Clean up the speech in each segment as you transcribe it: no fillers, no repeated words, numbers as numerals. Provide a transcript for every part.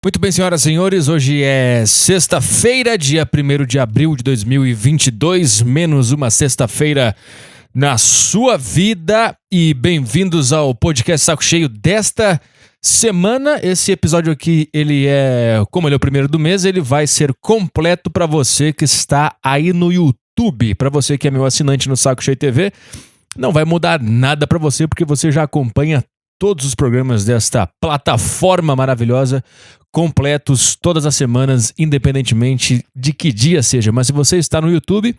Muito bem, senhoras e senhores, hoje é sexta-feira, dia 1º de abril de 2022, menos uma sexta-feira na sua vida, e bem-vindos ao podcast Saco Cheio desta semana. Esse episódio aqui, como ele é o primeiro do mês, ele vai ser completo para você que está aí no YouTube. Para você que é meu assinante no Saco Cheio TV, não vai mudar nada para você, porque você já acompanha todos os programas desta plataforma maravilhosa, completos todas as semanas, independentemente de que dia seja. Mas se você está no YouTube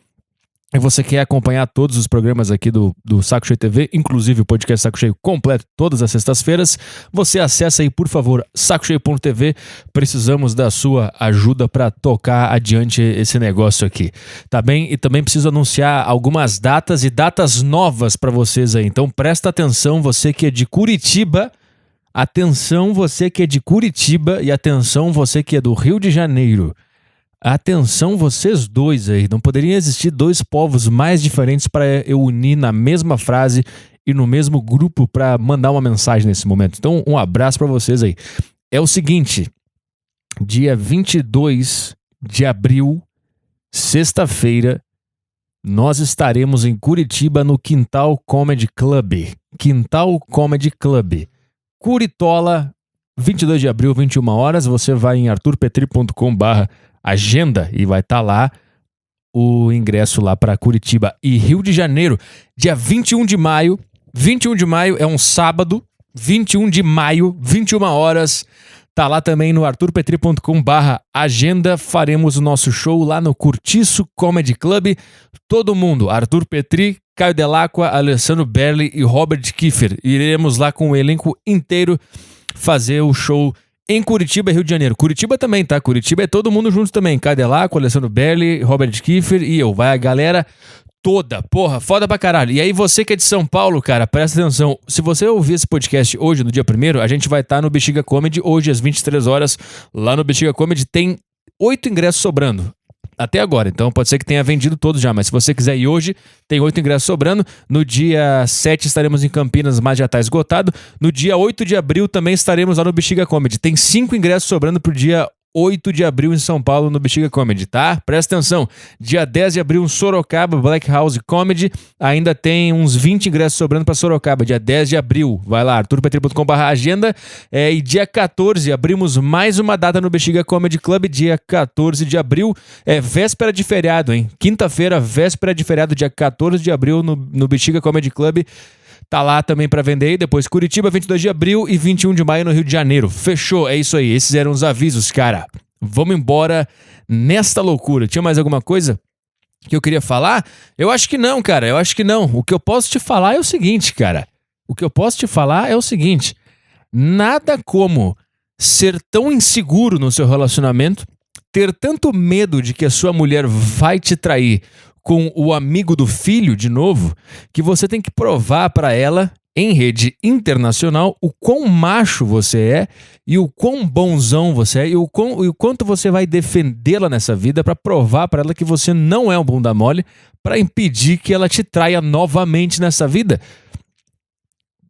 e você quer acompanhar todos os programas aqui do Saco Cheio TV, inclusive o podcast Saco Cheio completo todas as sextas-feiras, você acessa aí, por favor, sacocheio.tv. Precisamos da sua ajuda para tocar adiante esse negócio aqui, tá bem? E também preciso anunciar algumas datas e datas novas para vocês aí. Então presta atenção, você que é de Curitiba. Atenção, você que é de Curitiba, e atenção, você que é do Rio de Janeiro. Atenção, vocês dois aí. Não poderiam existir dois povos mais diferentes para eu unir na mesma frase e no mesmo grupo para mandar uma mensagem nesse momento. Então, um abraço para vocês aí. É o seguinte, dia 22 de abril, sexta-feira, nós estaremos em Curitiba no Quintal Comedy Club. Quintal Comedy Club. Curitola, 22 de abril, 21 horas, você vai em arturpetri.com/agenda e vai estar lá o ingresso lá para Curitiba. E Rio de Janeiro, dia 21 de maio, 21 de maio é um sábado, 21 de maio, 21 horas, tá lá também no arturpetri.com/agenda, faremos o nosso show lá no Curtiço Comedy Club, todo mundo, Arthur Petri, Caio Delacqua, Alessandro Berli e Robert Kiefer. Iremos lá com o elenco inteiro fazer o show em Curitiba e Rio de Janeiro. Curitiba também, tá? Curitiba é todo mundo junto também. Caio Delacqua, Alessandro Berli, Robert Kiefer e eu. Vai a galera toda. Porra, foda pra caralho. E aí você que é de São Paulo, cara, presta atenção. Se você ouvir esse podcast hoje, no dia 1º, a gente vai estar no Bexiga Comedy, hoje às 23 horas, lá no Bexiga Comedy. Tem 8 ingressos sobrando. Até agora, então pode ser que tenha vendido todos já, mas se você quiser ir hoje, tem 8 ingressos sobrando. No dia 7 estaremos em Campinas, mas já está esgotado. No dia 8 de abril também estaremos lá no Bexiga Comedy. Tem 5 ingressos sobrando pro dia 8 de abril em São Paulo, no Bexiga Comedy, tá? Presta atenção. Dia 10 de abril em Sorocaba, Black House Comedy. Ainda tem uns 20 ingressos sobrando para Sorocaba. Dia 10 de abril. Vai lá, arturpetri.com/agenda. E dia 14, abrimos mais uma data no Bexiga Comedy Club. Dia 14 de abril. Véspera de feriado, hein? Quinta-feira, véspera de feriado, dia 14 de abril, no Bexiga Comedy Club. Tá lá também pra vender aí. Depois Curitiba, 22 de abril e 21 de maio no Rio de Janeiro. Fechou, é isso aí. Esses eram os avisos, cara. Vamos embora nesta loucura. Tinha mais alguma coisa que eu queria falar? Eu acho que não, cara. Eu acho que não. O que eu posso te falar é o seguinte, cara. Nada como ser tão inseguro no seu relacionamento, ter tanto medo de que a sua mulher vai te trair com o amigo do filho, de novo, que você tem que provar para ela, em rede internacional, o quão macho você é e o quão bonzão você é e o quanto você vai defendê-la nessa vida para provar para ela que você não é um bunda mole, para impedir que ela te traia novamente nessa vida.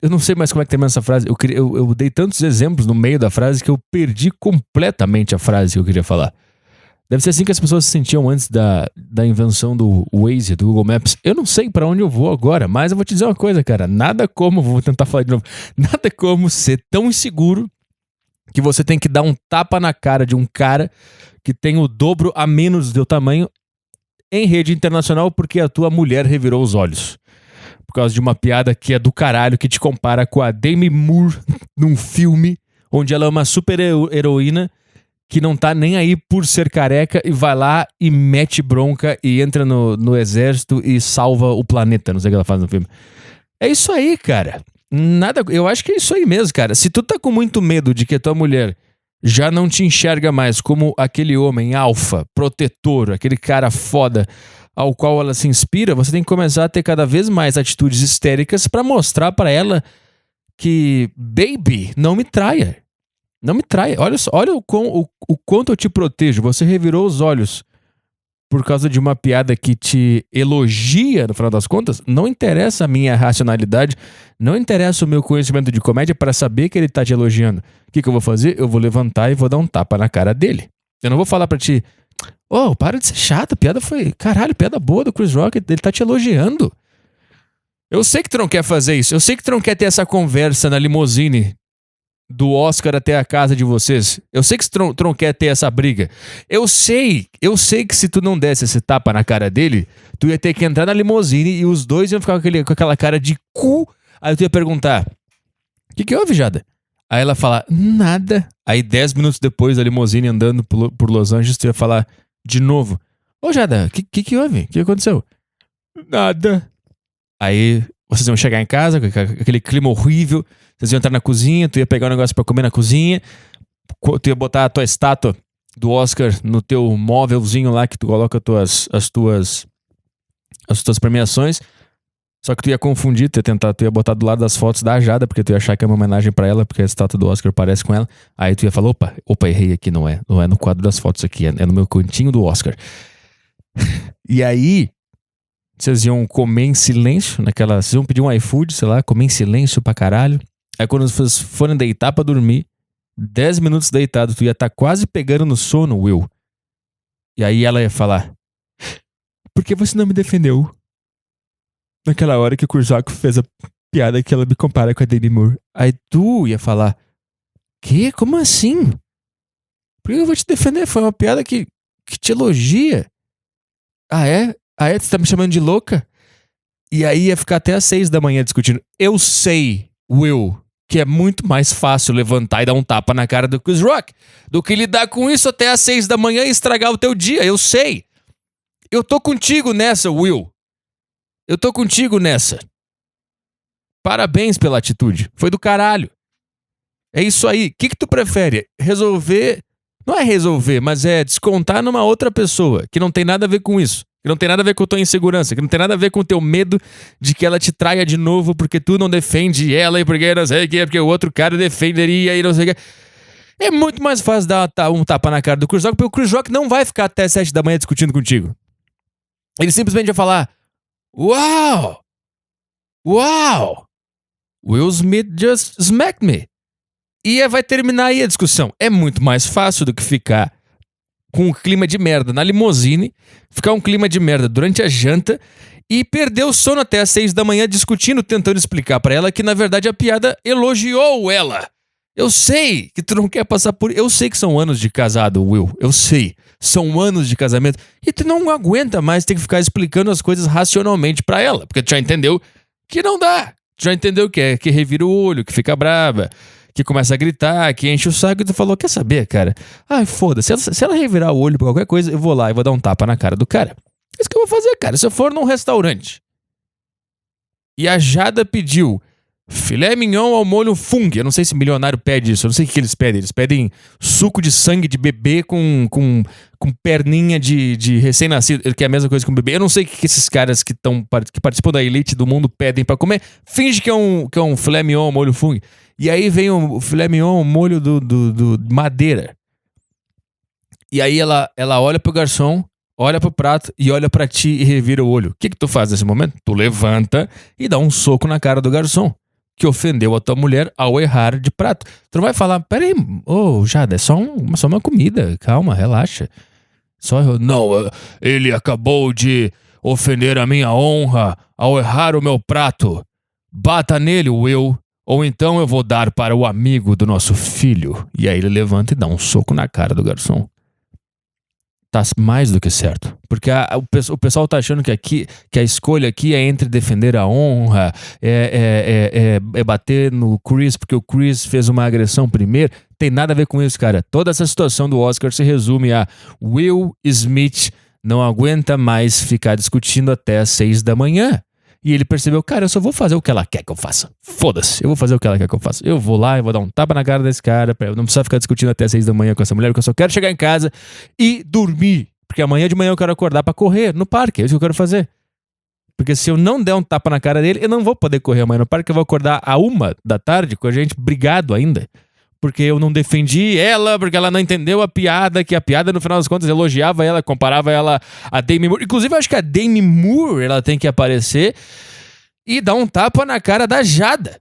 Eu não sei mais como é que termina essa frase. Eu dei tantos exemplos no meio da frase que eu perdi completamente a frase que eu queria falar. Deve ser assim que as pessoas se sentiam antes da invenção do Waze, do Google Maps. Eu não sei pra onde eu vou agora, mas eu vou te dizer uma coisa, cara. Vou tentar falar de novo. Nada como ser tão inseguro que você tem que dar um tapa na cara de um cara que tem o dobro a menos do teu tamanho em rede internacional porque a tua mulher revirou os olhos. Por causa de uma piada que é do caralho, que te compara com a Demi Moore num filme onde ela é uma super heroína que não tá nem aí por ser careca e vai lá e mete bronca e entra no exército e salva o planeta. Não sei o que ela faz no filme. É isso aí, cara. Eu acho que é isso aí mesmo, cara. Se tu tá com muito medo de que a tua mulher já não te enxerga mais como aquele homem alfa, protetor, aquele cara foda ao qual ela se inspira, você tem que começar a ter cada vez mais atitudes histéricas pra mostrar pra ela que, baby, não me traia. Não me traia. Olha só, olha o quanto eu te protejo. Você revirou os olhos por causa de uma piada que te elogia, no final das contas, não interessa a minha racionalidade, não interessa o meu conhecimento de comédia para saber que ele tá te elogiando. O que eu vou fazer? Eu vou levantar e vou dar um tapa na cara dele. Eu não vou falar pra ti, para de ser chato, a piada foi, caralho, piada boa do Chris Rock, ele tá te elogiando. Eu sei que tu não quer fazer isso, eu sei que tu não quer ter essa conversa na limusine do Oscar até a casa de vocês. Eu sei que tu não quer ter essa briga. Eu sei que se tu não desse esse tapa na cara dele, tu ia ter que entrar na limusine e os dois iam ficar com aquela cara de cu. Aí tu ia perguntar, o que houve, Jada? Aí ela fala, nada. Aí 10 minutos depois da limusine andando por Los Angeles, tu ia falar de novo, ô Jada, o que houve? O que aconteceu? Nada. Aí vocês iam chegar em casa com aquele clima horrível. Vocês iam entrar na cozinha, tu ia pegar um negócio pra comer na cozinha, tu ia botar a tua estátua do Oscar no teu móvelzinho lá que tu coloca as tuas premiações. Só que tu ia confundir, tu ia botar do lado das fotos da Jada, porque tu ia achar que é uma homenagem pra ela, porque a estátua do Oscar parece com ela. Aí tu ia falar, opa, errei aqui, não é no quadro das fotos aqui, é no meu cantinho do Oscar. E aí, vocês iam comer em silêncio, vocês iam pedir um iFood, sei lá, comer em silêncio pra caralho. Aí quando vocês forem deitar pra dormir, 10 minutos deitado, tu ia estar quase pegando no sono, Will. E aí ela ia falar, por que você não me defendeu? Naquela hora que o Chris Rock fez a piada que ela me compara com a Demi Moore. Aí tu ia falar, que? Como assim? Por que eu vou te defender? Foi uma piada que te elogia. Ah, é? Você tá me chamando de louca? E aí ia ficar até às 6 da manhã discutindo. Eu sei, Will, que é muito mais fácil levantar e dar um tapa na cara do Chris Rock do que lidar com isso até às 6 da manhã e estragar o teu dia. Eu sei. Eu tô contigo nessa, Will. Eu tô contigo nessa. Parabéns pela atitude. Foi do caralho. É isso aí. O que tu prefere? Resolver... Não é resolver, mas é descontar numa outra pessoa que não tem nada a ver com isso. Que não tem nada a ver com a tua insegurança, que não tem nada a ver com o teu medo de que ela te traia de novo porque tu não defende ela e porque não sei o que, porque o outro cara defenderia e não sei o que. É muito mais fácil dar um tapa na cara do Chris Rock, porque o Chris Rock não vai ficar até 7 da manhã discutindo contigo. Ele simplesmente vai falar, uau! Will Smith just smacked me. E vai terminar aí a discussão. É muito mais fácil do que ficar com um clima de merda na limusine, ficar um clima de merda durante a janta e perder o sono até às 6 da manhã discutindo, tentando explicar pra ela que na verdade a piada elogiou ela. Eu sei que tu não quer passar por... Eu sei que são anos de casado, Will. Eu sei. São anos de casamento. E tu não aguenta mais ter que ficar explicando as coisas racionalmente pra ela. Porque tu já entendeu que não dá. Tu já entendeu que revira o olho, que fica brava, que começa a gritar, que enche o saco, e tu falou, quer saber, cara? Ai, foda-se, se ela revirar o olho pra qualquer coisa, eu vou lá e vou dar um tapa na cara do cara. É isso que eu vou fazer, cara. Se eu for num restaurante e a Jada pediu filé mignon ao molho fung, eu não sei se milionário pede isso, eu não sei o que eles pedem. Eles pedem suco de sangue de bebê com perninha de recém-nascido, que é a mesma coisa que um bebê. Eu não sei o que esses caras que participam da elite do mundo pedem pra comer. Finge que é um filé mignon ao molho fung. E aí vem o filé mignon, o molho do madeira. E aí ela olha pro garçom, olha pro prato e olha pra ti e revira o olho. O que tu faz nesse momento? Tu levanta e dá um soco na cara do garçom, que ofendeu a tua mulher ao errar de prato. Tu não vai falar, peraí, Jada, é só uma comida, calma, relaxa. Não, ele acabou de ofender a minha honra ao errar o meu prato. Bata nele, Will. Ou então eu vou dar para o amigo do nosso filho. E aí ele levanta e dá um soco na cara do garçom. Tá mais do que certo. Porque o pessoal tá achando que a escolha aqui é entre defender a honra, é bater no Chris porque o Chris fez uma agressão primeiro. Tem nada a ver com isso, cara. Toda essa situação do Oscar se resume a Will Smith não aguenta mais ficar discutindo até às 6 da manhã. E ele percebeu, cara, eu só vou fazer o que ela quer que eu faça. Foda-se, eu vou fazer o que ela quer que eu faça. Eu vou lá e vou dar um tapa na cara desse cara, pra eu não precisar ficar discutindo até 6 da manhã com essa mulher, porque eu só quero chegar em casa e dormir. Porque amanhã de manhã eu quero acordar pra correr no parque, é isso que eu quero fazer. Porque se eu não der um tapa na cara dele, eu não vou poder correr amanhã no parque, eu vou acordar à 1 da tarde com a gente brigado ainda. porque eu não defendi ela, porque ela não entendeu a piada, que a piada, no final das contas, elogiava ela, comparava ela a Demi Moore. Inclusive, eu acho que a Demi Moore, ela tem que aparecer e dar um tapa na cara da Jada.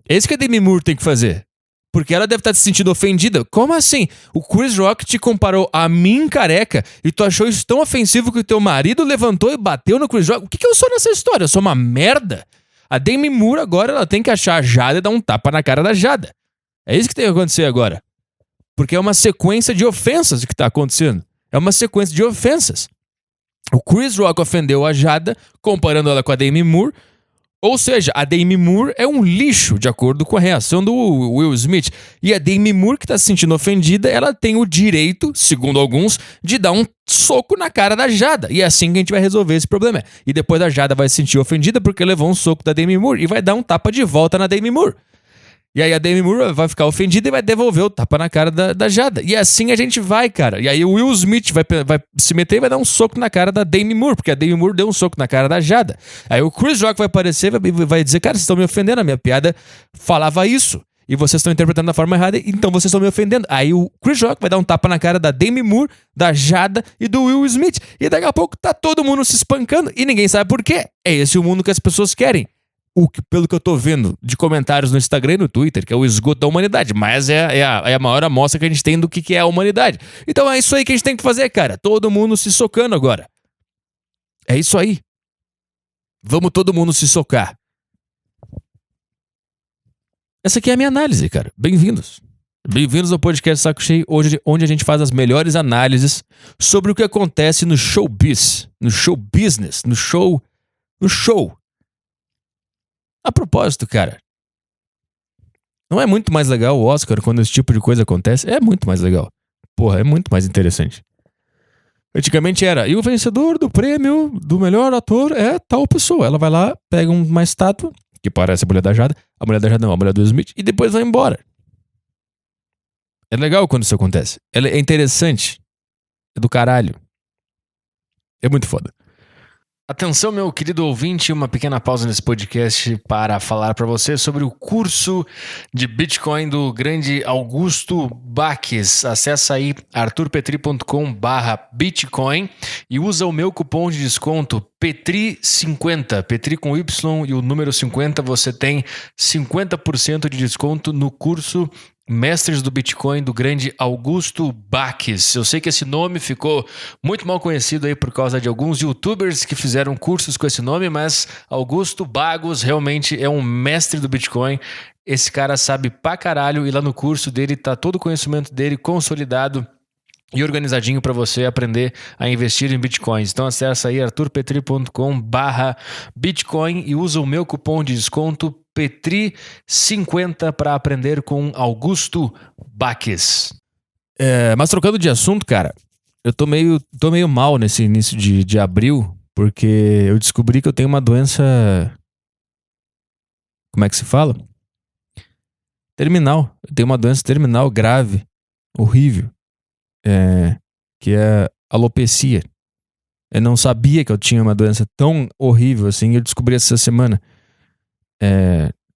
É isso que a Demi Moore tem que fazer. Porque ela deve estar se sentindo ofendida. Como assim? O Chris Rock te comparou a mim, careca, e tu achou isso tão ofensivo que o teu marido levantou e bateu no Chris Rock? O que eu sou nessa história? Eu sou uma merda? A Demi Moore agora ela tem que achar a Jada e dar um tapa na cara da Jada. É isso que tem que acontecer agora. Porque é uma sequência de ofensas que está acontecendo. É uma sequência de ofensas. O Chris Rock ofendeu a Jada, comparando ela com a Demi Moore. Ou seja, a Demi Moore é um lixo, de acordo com a reação do Will Smith. E a Demi Moore, que está se sentindo ofendida, ela tem o direito, segundo alguns, de dar um soco na cara da Jada. E é assim que a gente vai resolver esse problema. E depois a Jada vai se sentir ofendida porque levou um soco da Demi Moore e vai dar um tapa de volta na Demi Moore. E aí a Demi Moore vai ficar ofendida e vai devolver o tapa na cara da Jada. E assim a gente vai, cara. E aí o Will Smith vai se meter e vai dar um soco na cara da Demi Moore, porque a Demi Moore deu um soco na cara da Jada. Aí o Chris Rock vai aparecer e vai dizer, cara, vocês estão me ofendendo, a minha piada falava isso. E vocês estão interpretando da forma errada, então vocês estão me ofendendo. Aí o Chris Rock vai dar um tapa na cara da Demi Moore, da Jada e do Will Smith. E daqui a pouco tá todo mundo se espancando e ninguém sabe por quê. É esse o mundo que as pessoas querem. Pelo que eu tô vendo de comentários no Instagram e no Twitter, que é o esgoto da humanidade, mas é a maior amostra que a gente tem do que é a humanidade. Então é isso aí que a gente tem que fazer, cara. Todo mundo se socando agora. É isso aí. Vamos todo mundo se socar. Essa aqui é a minha análise, cara. Bem-vindos. Bem-vindos ao podcast Saco Cheio, onde a gente faz as melhores análises sobre o que acontece no showbiz, no show business, no show. A propósito, cara, não é muito mais legal o Oscar quando esse tipo de coisa acontece? É muito mais legal. Porra, é muito mais interessante. Antigamente era, e o vencedor do prêmio do melhor ator é tal pessoa. Ela vai lá, pega uma estátua, que parece a mulher da Jada não, a mulher do Smith, e depois vai embora. É legal quando isso acontece. É interessante. É do caralho. É muito foda. Atenção, meu querido ouvinte, uma pequena pausa nesse podcast para falar para você sobre o curso de Bitcoin do grande Augusto Baques. Acesse aí arturpetri.com/Bitcoin e usa o meu cupom de desconto Petri50, Petri com Y e o número 50, você tem 50% de desconto no curso Mestres do Bitcoin, do grande Augusto Baques. Eu sei que esse nome ficou muito mal conhecido aí por causa de alguns youtubers que fizeram cursos com esse nome, mas Augusto Bagos realmente é um mestre do Bitcoin. Esse cara sabe pra caralho e lá no curso dele tá todo o conhecimento dele consolidado e organizadinho para você aprender a investir em bitcoins. Então acessa aí arturpetri.com/bitcoin e usa o meu cupom de desconto Petri50 para aprender com Augusto Baques. Mas trocando de assunto, cara, eu tô meio mal nesse início de abril, porque eu descobri que eu tenho uma doença... Como é que se fala? Terminal. Eu tenho uma doença terminal grave, horrível. Que é alopecia. Eu não sabia que eu tinha uma doença tão horrível assim, eu descobri essa semana.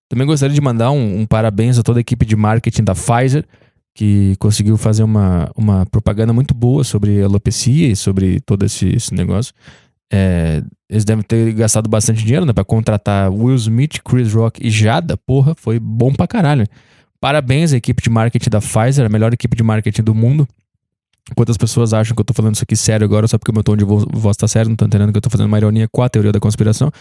Também gostaria de mandar um parabéns a toda a equipe de marketing da Pfizer, que conseguiu fazer uma propaganda muito boa sobre alopecia e sobre todo esse negócio. Eles devem ter gastado bastante dinheiro, né, pra contratar Will Smith, Chris Rock e Jada. Porra, foi bom pra caralho. Parabéns à equipe de marketing da Pfizer, a melhor equipe de marketing do mundo. Quantas pessoas acham que eu tô falando isso aqui sério agora só porque o meu tom de voz tá sério, não tô entendendo que eu tô fazendo uma ironia com a teoria da conspiração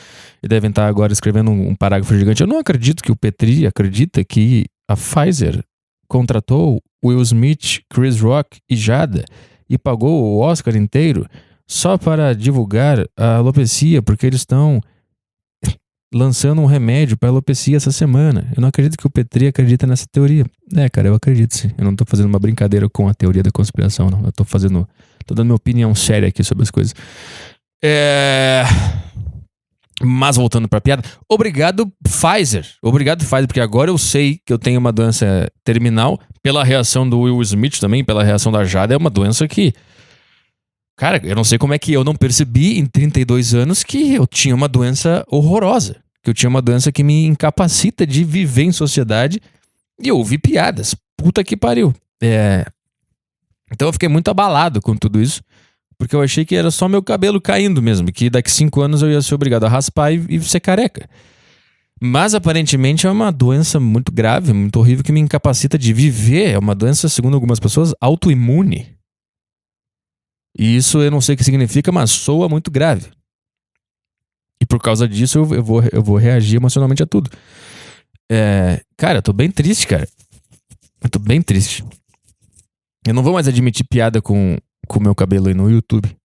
e devem estar agora escrevendo um parágrafo gigante. Eu não acredito que o Petri acredita que a Pfizer contratou Will Smith, Chris Rock e Jada e pagou o Oscar inteiro só para divulgar a alopecia, porque eles estão lançando um remédio para alopecia essa semana. Eu não acredito que o Petri acredita nessa teoria. Cara, eu acredito sim. Eu não tô fazendo uma brincadeira com a teoria da conspiração, não. Eu tô dando minha opinião séria aqui sobre as coisas. Mas voltando pra piada, obrigado Pfizer, porque agora eu sei que eu tenho uma doença terminal, pela reação do Will Smith também, pela reação da Jada, é uma doença que... Cara, eu não sei como é que eu não percebi em 32 anos que eu tinha uma doença horrorosa. Que eu tinha uma doença que me incapacita de viver em sociedade. E eu ouvi piadas. puta que pariu. Então eu fiquei muito abalado com tudo isso, porque eu achei que era só meu cabelo caindo mesmo, que daqui 5 anos eu ia ser obrigado a raspar e ser careca. Mas aparentemente é uma doença muito grave, muito horrível, que me incapacita de viver. É uma doença, segundo algumas pessoas, autoimune. E isso eu não sei o que significa, mas soa muito grave. E por causa disso eu vou reagir emocionalmente a tudo. Cara, eu tô bem triste, cara. Eu tô bem triste. Eu não vou mais admitir piada com o meu cabelo aí no YouTube.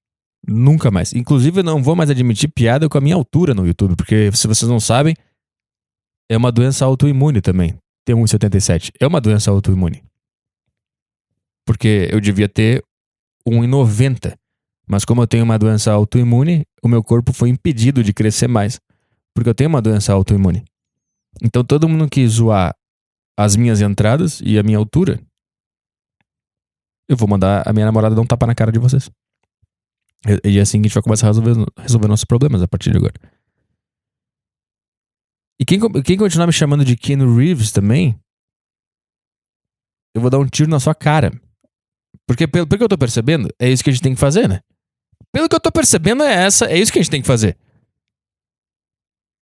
Nunca mais. Inclusive, eu não vou mais admitir piada com a minha altura no YouTube, porque se vocês não sabem, é uma doença autoimune também. Ter 1,77. É uma doença autoimune. Porque eu devia ter 1,90. Mas como eu tenho uma doença autoimune, o meu corpo foi impedido de crescer mais. Porque eu tenho uma doença autoimune. Então todo mundo que zoar as minhas entradas e a minha altura, eu vou mandar a minha namorada dar um tapa na cara de vocês. E é assim que a gente vai começar a resolver nossos problemas a partir de agora. E quem continuar me chamando de Keanu Reeves também, eu vou dar um tiro na sua cara. Porque pelo que eu tô percebendo, é isso que a gente tem que fazer, né? Pelo que eu tô percebendo é isso que a gente tem que fazer.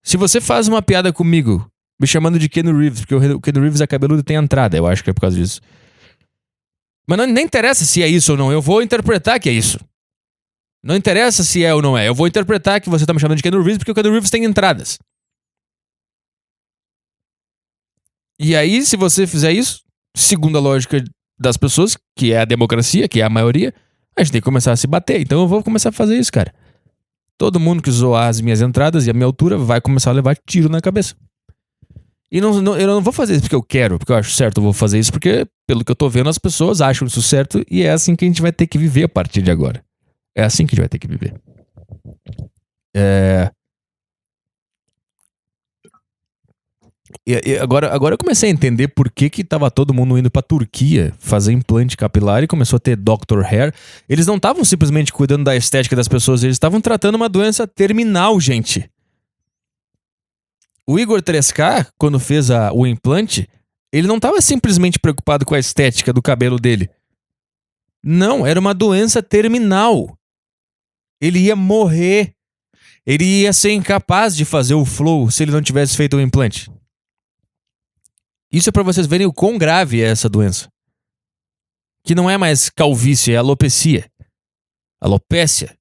Se você faz uma piada comigo, me chamando de Keanu Reeves, porque o Keanu Reeves é cabeludo e tem entrada, eu acho que é por causa disso. Mas nem interessa se é isso ou não, eu vou interpretar que é isso. Não interessa se é ou não é, eu vou interpretar que você tá me chamando de Keanu Reeves porque o Keanu Reeves tem entradas. E aí, se você fizer isso, segundo a lógica das pessoas, que é a democracia, que é a maioria, a gente tem que começar a se bater. Então eu vou começar a fazer isso, cara. Todo mundo que zoar as minhas entradas e a minha altura vai começar a levar tiro na cabeça. E eu não vou fazer isso porque eu quero, porque eu acho certo. Eu vou fazer isso porque, pelo que eu tô vendo, as pessoas acham isso certo e é assim que a gente vai ter que viver a partir de agora. É assim que a gente vai ter que viver. E agora eu comecei a entender por que tava todo mundo indo pra Turquia fazer implante capilar e começou a ter Dr. Hair. Eles não estavam simplesmente cuidando da estética das pessoas, eles estavam tratando uma doença terminal, gente. O Igor 3K, quando fez o implante, ele não estava simplesmente preocupado com a estética do cabelo dele. Não, era uma doença terminal. Ele ia morrer. Ele ia ser incapaz de fazer o flow se ele não tivesse feito o implante. Isso é pra vocês verem o quão grave é essa doença. Que não é mais calvície, é alopecia. Alopécia.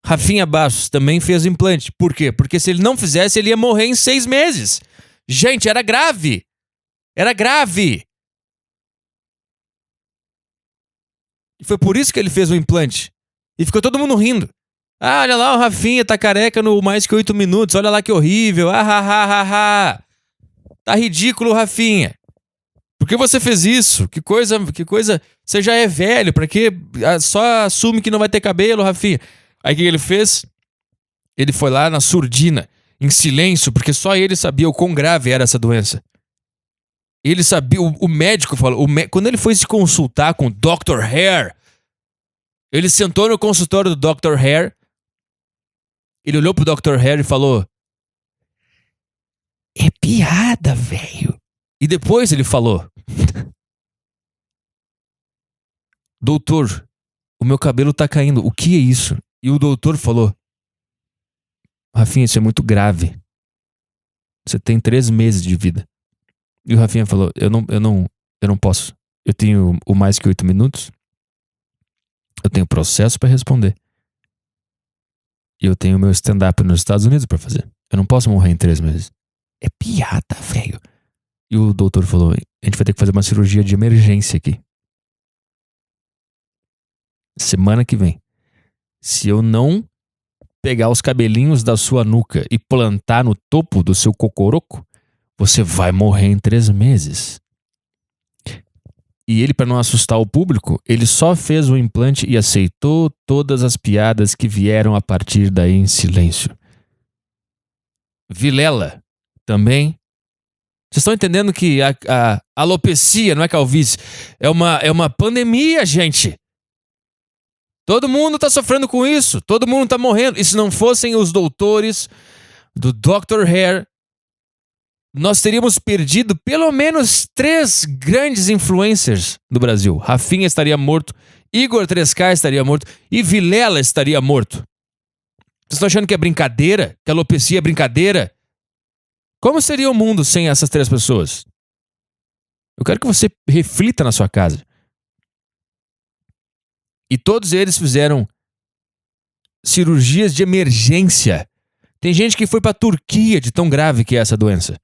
Rafinha Bastos também fez implante. Por quê? Porque se ele não fizesse, ele ia morrer em 6 meses. Gente, era grave. Era grave. E foi por isso que ele fez o implante. E ficou todo mundo rindo. Ah, olha lá, o Rafinha tá careca no mais que 8 minutos. Olha lá que horrível. Ah. Tá ridículo, Rafinha. Por que você fez isso? Que coisa. Você já é velho, pra quê? Só assume que não vai ter cabelo, Rafinha. Aí o que ele fez? Ele foi lá na surdina, em silêncio, porque só ele sabia o quão grave era essa doença. Ele sabia, o médico falou, quando ele foi se consultar com o Dr. Hair, ele sentou no consultório do Dr. Hair, ele olhou pro Dr. Hair e falou: é piada, velho. E depois ele falou: doutor, o meu cabelo tá caindo, o que é isso? E o doutor falou: Rafinha, isso é muito grave. Você tem 3 meses de vida. E o Rafinha falou: eu não posso. Eu tenho o mais que 8 minutos. Eu tenho processo pra responder. E eu tenho meu stand-up nos Estados Unidos pra fazer. Eu não posso morrer em 3 meses. É piada, velho. E o doutor falou: a gente vai ter que fazer uma cirurgia de emergência aqui. Semana que vem. Se eu não pegar os cabelinhos da sua nuca e plantar no topo do seu cocoroco, você vai morrer em 3 meses. E ele, para não assustar o público, ele só fez o implante e aceitou todas as piadas que vieram a partir daí em silêncio. Vilela, também. Vocês estão entendendo que a alopecia, não é calvície, é uma pandemia, gente. Todo mundo tá sofrendo com isso. Todo mundo tá morrendo. E se não fossem os doutores do Dr. Hair, nós teríamos perdido pelo menos 3 grandes influencers do Brasil. Rafinha estaria morto, Igor 3K estaria morto e Vilela estaria morto. Vocês estão achando que é brincadeira? Que a alopecia é brincadeira? Como seria o mundo sem essas 3 pessoas? Eu quero que você reflita na sua casa. E todos eles fizeram cirurgias de emergência. Tem gente que foi pra Turquia de tão grave que é essa doença.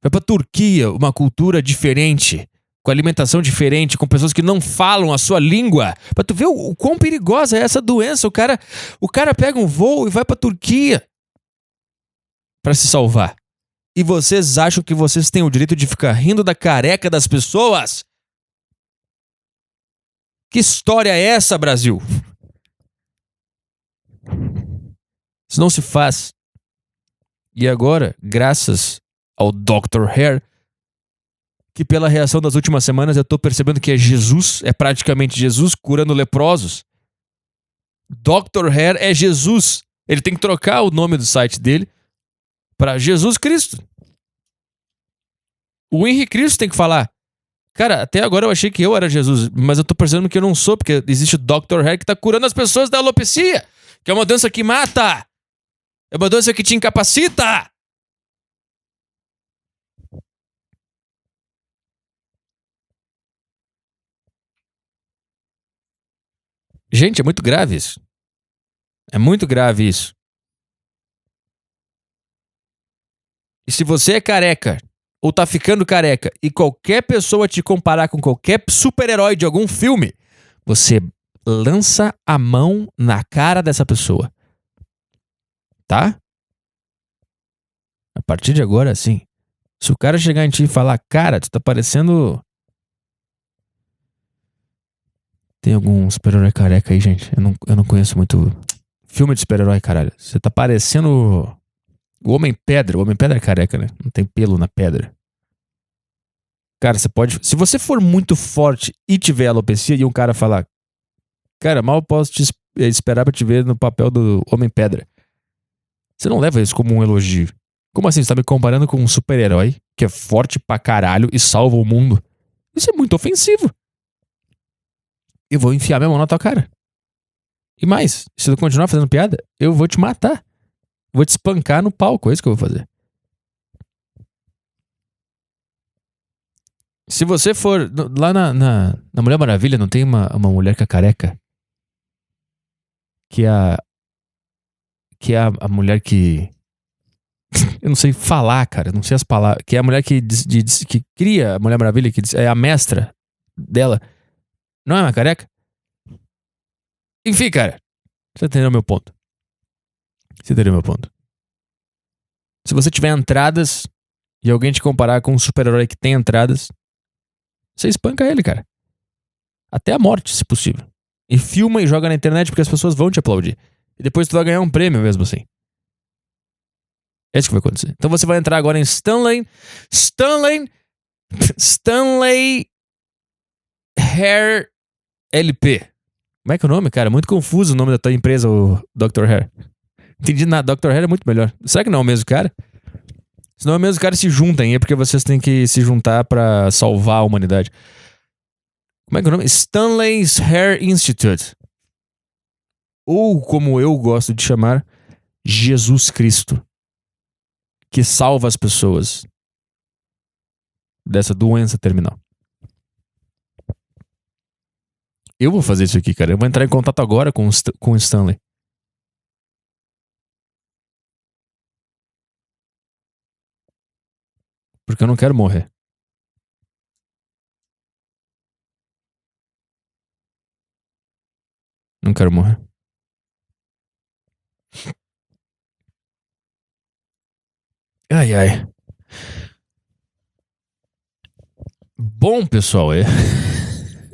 Foi pra Turquia, uma cultura diferente, com alimentação diferente, com pessoas que não falam a sua língua. Pra tu ver o quão perigosa é essa doença. O cara pega um voo e vai pra Turquia pra se salvar. E vocês acham que vocês têm o direito de ficar rindo da careca das pessoas? Que história é essa, Brasil? Isso não se faz. E agora, graças ao Dr. Hair, que pela reação das últimas semanas eu tô percebendo que é Jesus, é praticamente Jesus curando leprosos. Dr. Hair é Jesus. Ele tem que trocar o nome do site dele para Jesus Cristo. O Henrique Cristo tem que falar: cara, até agora eu achei que eu era Jesus, mas eu tô percebendo que eu não sou, porque existe o Dr. Hair que tá curando as pessoas da alopecia, que é uma doença que mata, é uma doença que te incapacita. Gente, é muito grave isso. É muito grave isso. E se você é careca, ou tá ficando careca, e qualquer pessoa te comparar com qualquer super-herói de algum filme, você lança a mão na cara dessa pessoa. Tá? A partir de agora, sim. Se o cara chegar em ti e falar: cara, tu tá parecendo... Tem algum super-herói careca aí, gente? Eu não conheço muito filme de super-herói, caralho. Você tá parecendo o Homem-Pedra. O Homem-Pedra é careca, né? Não tem pelo na pedra. Cara, você pode... Se você for muito forte e tiver alopecia e um cara falar: cara, mal posso te esperar pra te ver no papel do Homem-Pedra, você não leva isso como um elogio. Como assim? Você tá me comparando com um super-herói que é forte pra caralho e salva o mundo? Isso é muito ofensivo. Eu vou enfiar minha mão na tua cara. E mais, se tu continuar fazendo piada, eu vou te matar. Vou te espancar no palco, é isso que eu vou fazer. Se você for... Lá na Mulher Maravilha não tem uma mulher que é careca? Que é a mulher que... Eu não sei falar, cara. Eu não sei as palavras. Que é a mulher que cria a Mulher Maravilha, que é a mestra dela. Não é uma careca? Enfim, cara. Você entendeu meu ponto. Você entendeu meu ponto. Se você tiver entradas e alguém te comparar com um super-herói que tem entradas, você espanca ele, cara. Até a morte, se possível. E filma e joga na internet porque as pessoas vão te aplaudir. E depois tu vai ganhar um prêmio mesmo assim. É isso que vai acontecer. Então você vai entrar agora em Stanley Hair LP. Como é que é o nome, cara? Muito confuso o nome da tua empresa, o Dr. Hair. Entendi nada. Dr. Hair é muito melhor. Será que não é o mesmo cara? Se não é o mesmo cara, se juntem. É porque vocês têm que se juntar pra salvar a humanidade. Como é que é o nome? Stanley's Hair Institute. Ou, como eu gosto de chamar, Jesus Cristo. Que salva as pessoas dessa doença terminal. Eu vou fazer isso aqui, cara. Eu vou entrar em contato agora com o Stanley. Porque eu não quero morrer. Não quero morrer. Ai, ai. Bom, pessoal, eu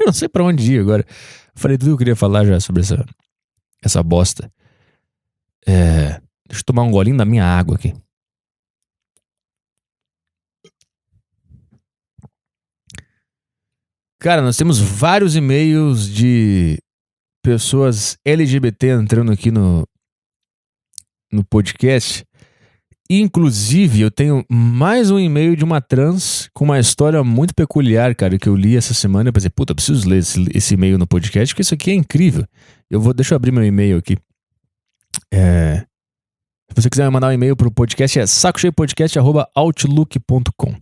não sei pra onde ir agora. Falei tudo que eu queria falar já sobre essa bosta. Deixa eu tomar um golinho da minha água aqui. Cara, nós temos vários e-mails de pessoas LGBT entrando aqui no podcast. inclusive, eu tenho mais um e-mail de uma trans com uma história muito peculiar, cara, que eu li essa semana. Eu pensei, puta, eu preciso ler esse e-mail no podcast, porque isso aqui é incrível. Deixa eu abrir meu e-mail aqui. Se você quiser mandar um e-mail pro podcast, é sacocheiopodcast@outlook.com.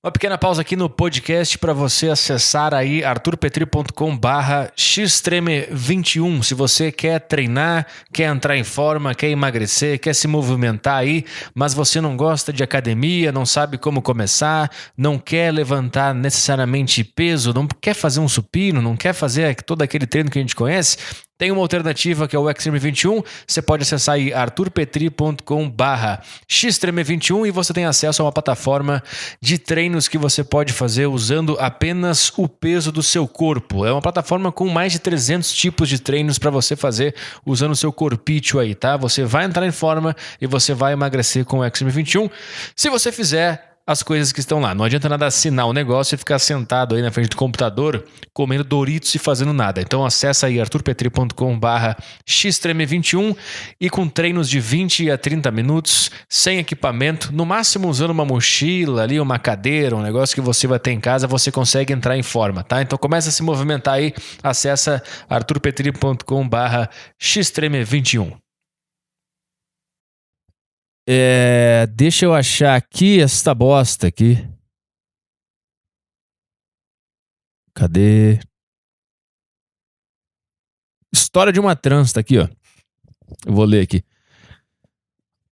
Uma pequena pausa aqui no podcast para você acessar aí arturpetri.com/xtreme21. Se você quer treinar, quer entrar em forma, quer emagrecer, quer se movimentar aí, mas você não gosta de academia, não sabe como começar, não quer levantar necessariamente peso, não quer fazer um supino, não quer fazer todo aquele treino que a gente conhece, tem uma alternativa que é o Xtreme 21. Você pode acessar aí arturpetri.com/xtreme21 e você tem acesso a uma plataforma de treinos que você pode fazer usando apenas o peso do seu corpo. É uma plataforma com mais de 300 tipos de treinos para você fazer usando o seu corpício aí, tá? Você vai entrar em forma e você vai emagrecer com o Xtreme 21 se você fizer as coisas que estão lá. Não adianta nada assinar o negócio e ficar sentado aí na frente do computador comendo Doritos e fazendo nada. Então acessa aí arturpetri.com/xtreme21 e com treinos de 20 a 30 minutos, sem equipamento, no máximo usando uma mochila ali, uma cadeira, um negócio que você vai ter em casa, você consegue entrar em forma, tá? Então começa a se movimentar aí, acessa arturpetri.com/xtreme21. Deixa eu achar aqui esta bosta aqui. Cadê? História de uma trans, tá aqui, ó. Eu vou ler aqui.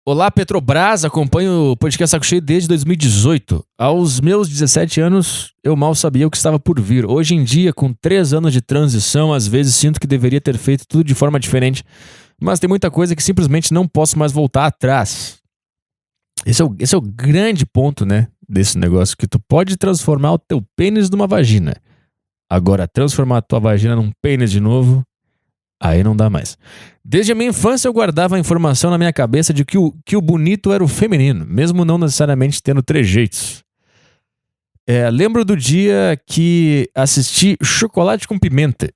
Olá, Petrobras, acompanho o podcast Saco Cheio desde 2018. Aos meus 17 anos, eu mal sabia o que estava por vir. Hoje em dia, com 3 anos de transição, às vezes sinto que deveria ter feito tudo de forma diferente. Mas tem muita coisa que simplesmente não posso mais voltar atrás. Esse é o grande ponto, né, desse negócio, que tu pode transformar o teu pênis numa vagina. Agora, transformar a tua vagina num pênis de novo, aí não dá mais. Desde a minha infância eu guardava a informação na minha cabeça de que o bonito era o feminino, mesmo não necessariamente tendo trejeitos. Lembro do dia que assisti Chocolate com Pimenta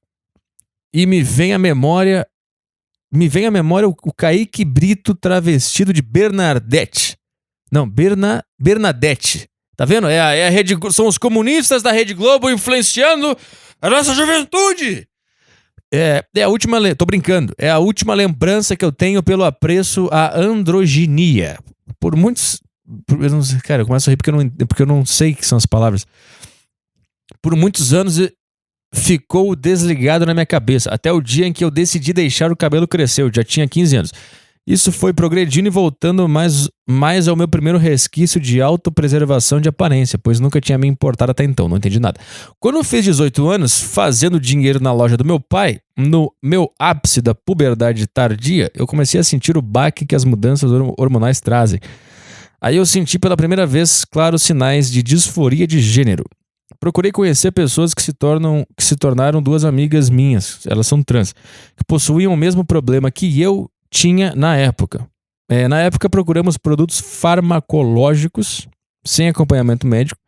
e me vem à memória o Kaique Brito travestido de Bernadette. Não, Bernadette. Tá vendo? São os comunistas da Rede Globo influenciando a nossa juventude. A última... Tô brincando. É a última lembrança que eu tenho pelo apreço à androginia. Por muitos... eu não sei, cara, eu começo a rir porque eu não sei o que são as palavras. Por muitos anos ficou desligado na minha cabeça. Até o dia em que eu decidi deixar o cabelo crescer. Eu já tinha 15 anos. Isso foi progredindo e voltando mais ao meu primeiro resquício de autopreservação de aparência, pois nunca tinha me importado até então, não entendi nada. Quando eu fiz 18 anos, fazendo dinheiro na loja do meu pai, no meu ápice da puberdade tardia, eu comecei a sentir o baque que as mudanças hormonais trazem. Aí eu senti pela primeira vez claros sinais de disforia de gênero. Procurei conhecer pessoas que se tornaram 2 amigas minhas, elas são trans, que possuíam o mesmo problema que eu tinha na época. Na época procuramos produtos farmacológicos sem acompanhamento médico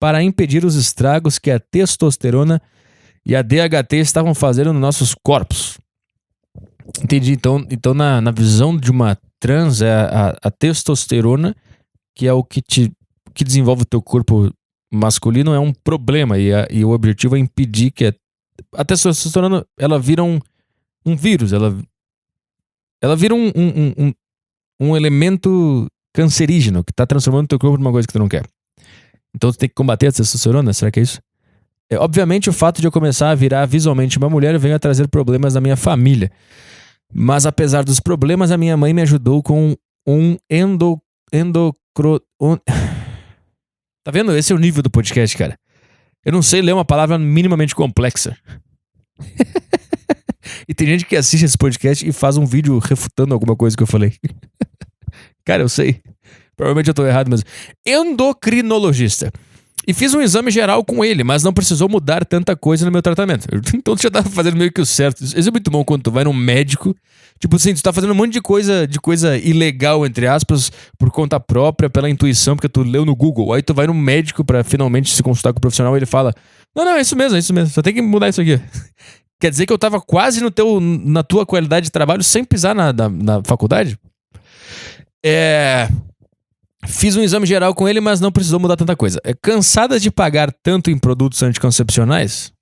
para impedir os estragos que a testosterona e a DHT estavam fazendo nos nossos corpos. Entendi. Então na visão de uma trans, a testosterona, que é o que desenvolve o teu corpo masculino, é um problema e o objetivo é impedir que a testosterona ela vira um vírus, ela vira um elemento cancerígeno que está transformando o teu corpo numa coisa que tu não quer. Então tu tem que combater a testosterona, será que é isso? Obviamente o fato de eu começar a virar visualmente uma mulher veio a trazer problemas na minha família. Mas apesar dos problemas, a minha mãe me ajudou com um Tá vendo? Esse é o nível do podcast, cara. Eu não sei ler uma palavra minimamente complexa. E tem gente que assiste esse podcast e faz um vídeo refutando alguma coisa que eu falei. Cara, eu sei. Provavelmente eu tô errado, mas... endocrinologista. E fiz um exame geral com ele, mas não precisou mudar tanta coisa no meu tratamento. Então tu já tava fazendo meio que o certo. Isso é muito bom quando tu vai num médico. Tipo assim, tu tá fazendo um monte de coisa ilegal, entre aspas, por conta própria, pela intuição, porque tu leu no Google. Aí tu vai num médico pra finalmente se consultar com o profissional e ele fala: Não, é isso mesmo. Só tem que mudar isso aqui. Quer dizer que eu tava quase na tua qualidade de trabalho sem pisar na faculdade? Fiz um exame geral com ele, mas não precisou mudar tanta coisa. Cansadas de pagar tanto em produtos anticoncepcionais?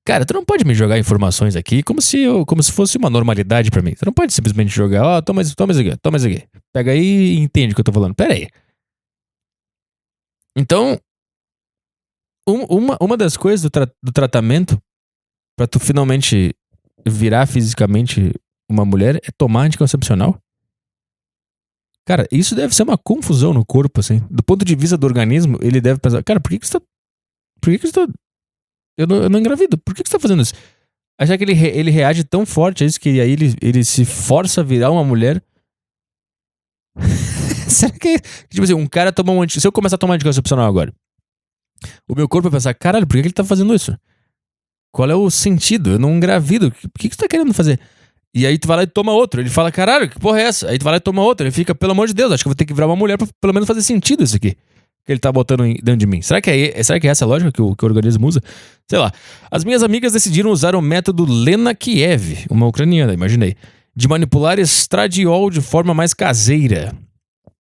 Cara, tu não pode me jogar informações aqui como se fosse uma normalidade pra mim. Tu não pode simplesmente jogar, toma isso aqui. Pega aí e entende o que eu tô falando. Pera aí. Então, uma das coisas do tratamento pra tu finalmente virar fisicamente uma mulher é tomar anticoncepcional. Cara, isso deve ser uma confusão no corpo, assim. Do ponto de vista do organismo, ele deve pensar, cara, por que você tá... Eu não engravido. Por que você tá fazendo isso? Achar que ele reage tão forte a isso que aí ele se força a virar uma mulher. Será que... Tipo assim, um cara toma um Se eu começar a tomar anticoncepcional agora, o meu corpo vai pensar, caralho, por que ele tá fazendo isso? Qual é o sentido? Eu não engravido. Por que você tá querendo fazer? E aí tu vai lá e toma outro. Ele fala, caralho, que porra é essa? Aí tu vai lá e toma outro. Ele fica, pelo amor de Deus, acho que eu vou ter que virar uma mulher pra pelo menos fazer sentido isso aqui. Que ele tá botando dentro de mim. Será que é essa a lógica que o organismo usa? Sei lá. As minhas amigas decidiram usar o método Lena Kiev, uma ucraniana, imaginei, de manipular estradiol de forma mais caseira.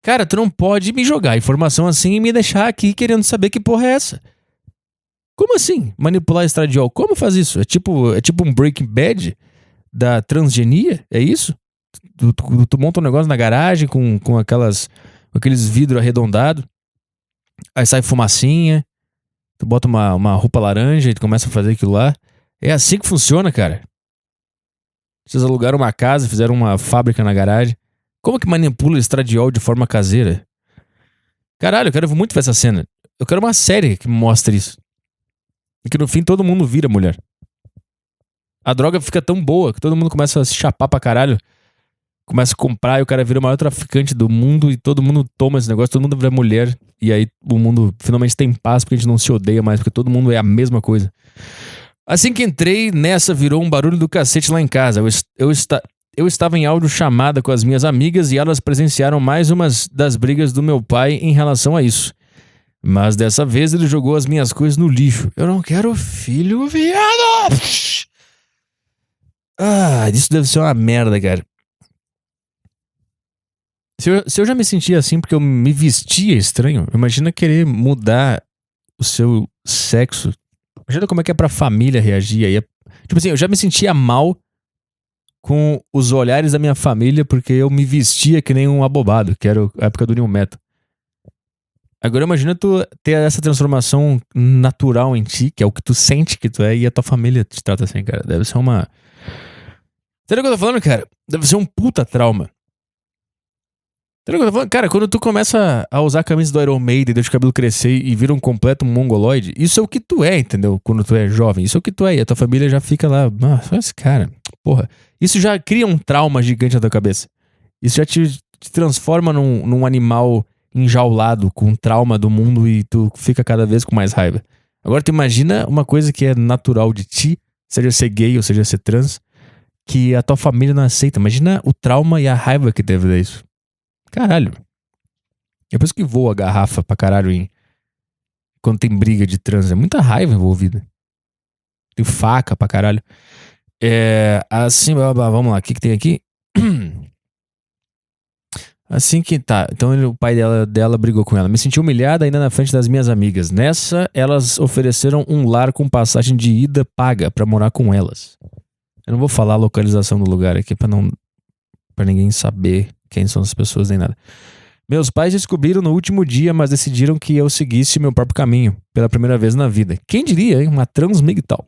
Cara, tu não pode me jogar informação assim e me deixar aqui querendo saber que porra é essa. Como assim? Manipular estradiol? Como faz isso? É tipo um Breaking Bad da transgenia? É isso? Tu monta um negócio na garagem com aqueles vidros arredondados. Aí sai fumacinha. Tu bota uma roupa laranja e tu começa a fazer aquilo lá. É assim que funciona, cara. Vocês alugaram uma casa, fizeram uma fábrica na garagem. Como que manipula estradiol de forma caseira? Caralho, eu quero muito ver essa cena. Eu quero uma série que mostre isso. E que no fim todo mundo vira mulher. A droga fica tão boa que todo mundo começa a se chapar pra caralho. Começa a comprar e o cara vira o maior traficante do mundo e todo mundo toma esse negócio, todo mundo vira mulher. E aí o mundo finalmente tem paz porque a gente não se odeia mais, porque todo mundo é a mesma coisa. Assim que entrei, nessa virou um barulho do cacete lá em casa. Eu estava em áudio chamada com as minhas amigas e elas presenciaram mais umas das brigas do meu pai em relação a isso. Mas dessa vez ele jogou as minhas coisas no lixo. Eu não quero filho, viado! Isso deve ser uma merda, cara. Se eu já me sentia assim porque eu me vestia estranho, imagina querer mudar o seu sexo. Imagina como é que é pra família reagir aí. Tipo assim, eu já me sentia mal com os olhares da minha família porque eu me vestia que nem um abobado, que era a época do New Metal. Agora imagina tu ter essa transformação natural em ti, que é o que tu sente que tu é, e a tua família te trata assim, cara. Deve ser uma... Entendeu o que eu tô falando, cara? Deve ser um puta trauma. Entendeu o que eu tô falando? Cara, quando tu começa a usar a camisa do Iron Maiden, deixa o cabelo crescer e vira um completo mongoloide, isso é o que tu é, entendeu? Quando tu é jovem, isso é o que tu é. E a tua família já fica lá, nossa, esse cara, porra. Isso já cria um trauma gigante na tua cabeça. Isso já te transforma num animal enjaulado com trauma do mundo e tu fica cada vez com mais raiva. Agora tu imagina uma coisa que é natural de ti, seja ser gay ou seja ser trans, que a tua família não aceita. Imagina o trauma e a raiva que deve dar isso. Caralho. É por isso que voa a garrafa pra caralho quando tem briga de trans. É muita raiva envolvida. Tem faca pra caralho. Assim, vamos lá. O que tem aqui? Assim que tá. Então o pai dela brigou com ela. Me senti humilhada ainda na frente das minhas amigas. Nessa, elas ofereceram um lar com passagem de ida paga pra morar com elas. Eu não vou falar a localização do lugar aqui pra ninguém saber quem são as pessoas nem nada. Meus pais descobriram no último dia, mas decidiram que eu seguisse meu próprio caminho pela primeira vez na vida. Quem diria, hein? Uma transmigtal.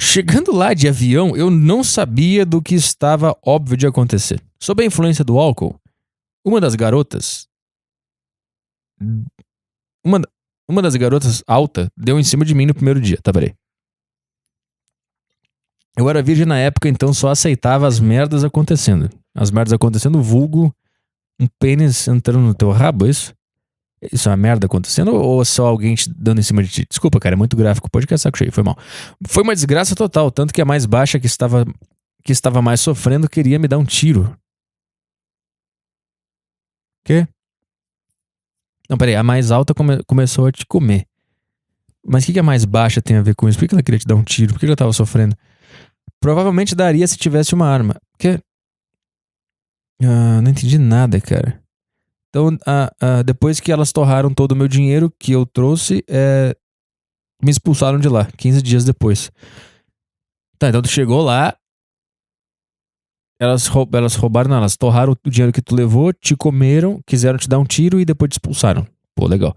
Chegando lá de avião, eu não sabia do que estava óbvio de acontecer. Sob a influência do álcool, uma das garotas alta deu em cima de mim no primeiro dia. Tá, peraí. Eu era virgem na época, então só aceitava as merdas acontecendo. As merdas acontecendo, vulgo um pênis entrando no teu rabo, isso? Isso é uma merda acontecendo ou só alguém te dando em cima de ti? Desculpa, cara, é muito gráfico. Pode ficar saco cheio, foi mal. Foi uma desgraça total, tanto que a mais baixa que estava mais sofrendo queria me dar um tiro. Quê? Não, peraí, a mais alta começou a te comer. Mas o que a mais baixa tem a ver com isso? Por que ela queria te dar um tiro? Por que ela tava sofrendo? Provavelmente daria se tivesse uma arma. Não entendi nada, cara. Então, depois que elas torraram todo o meu dinheiro que eu trouxe, me expulsaram de lá, 15 dias depois. Tá, então tu chegou lá, elas roubaram, não, elas torraram o dinheiro que tu levou, te comeram, quiseram te dar um tiro e depois te expulsaram. Pô, legal.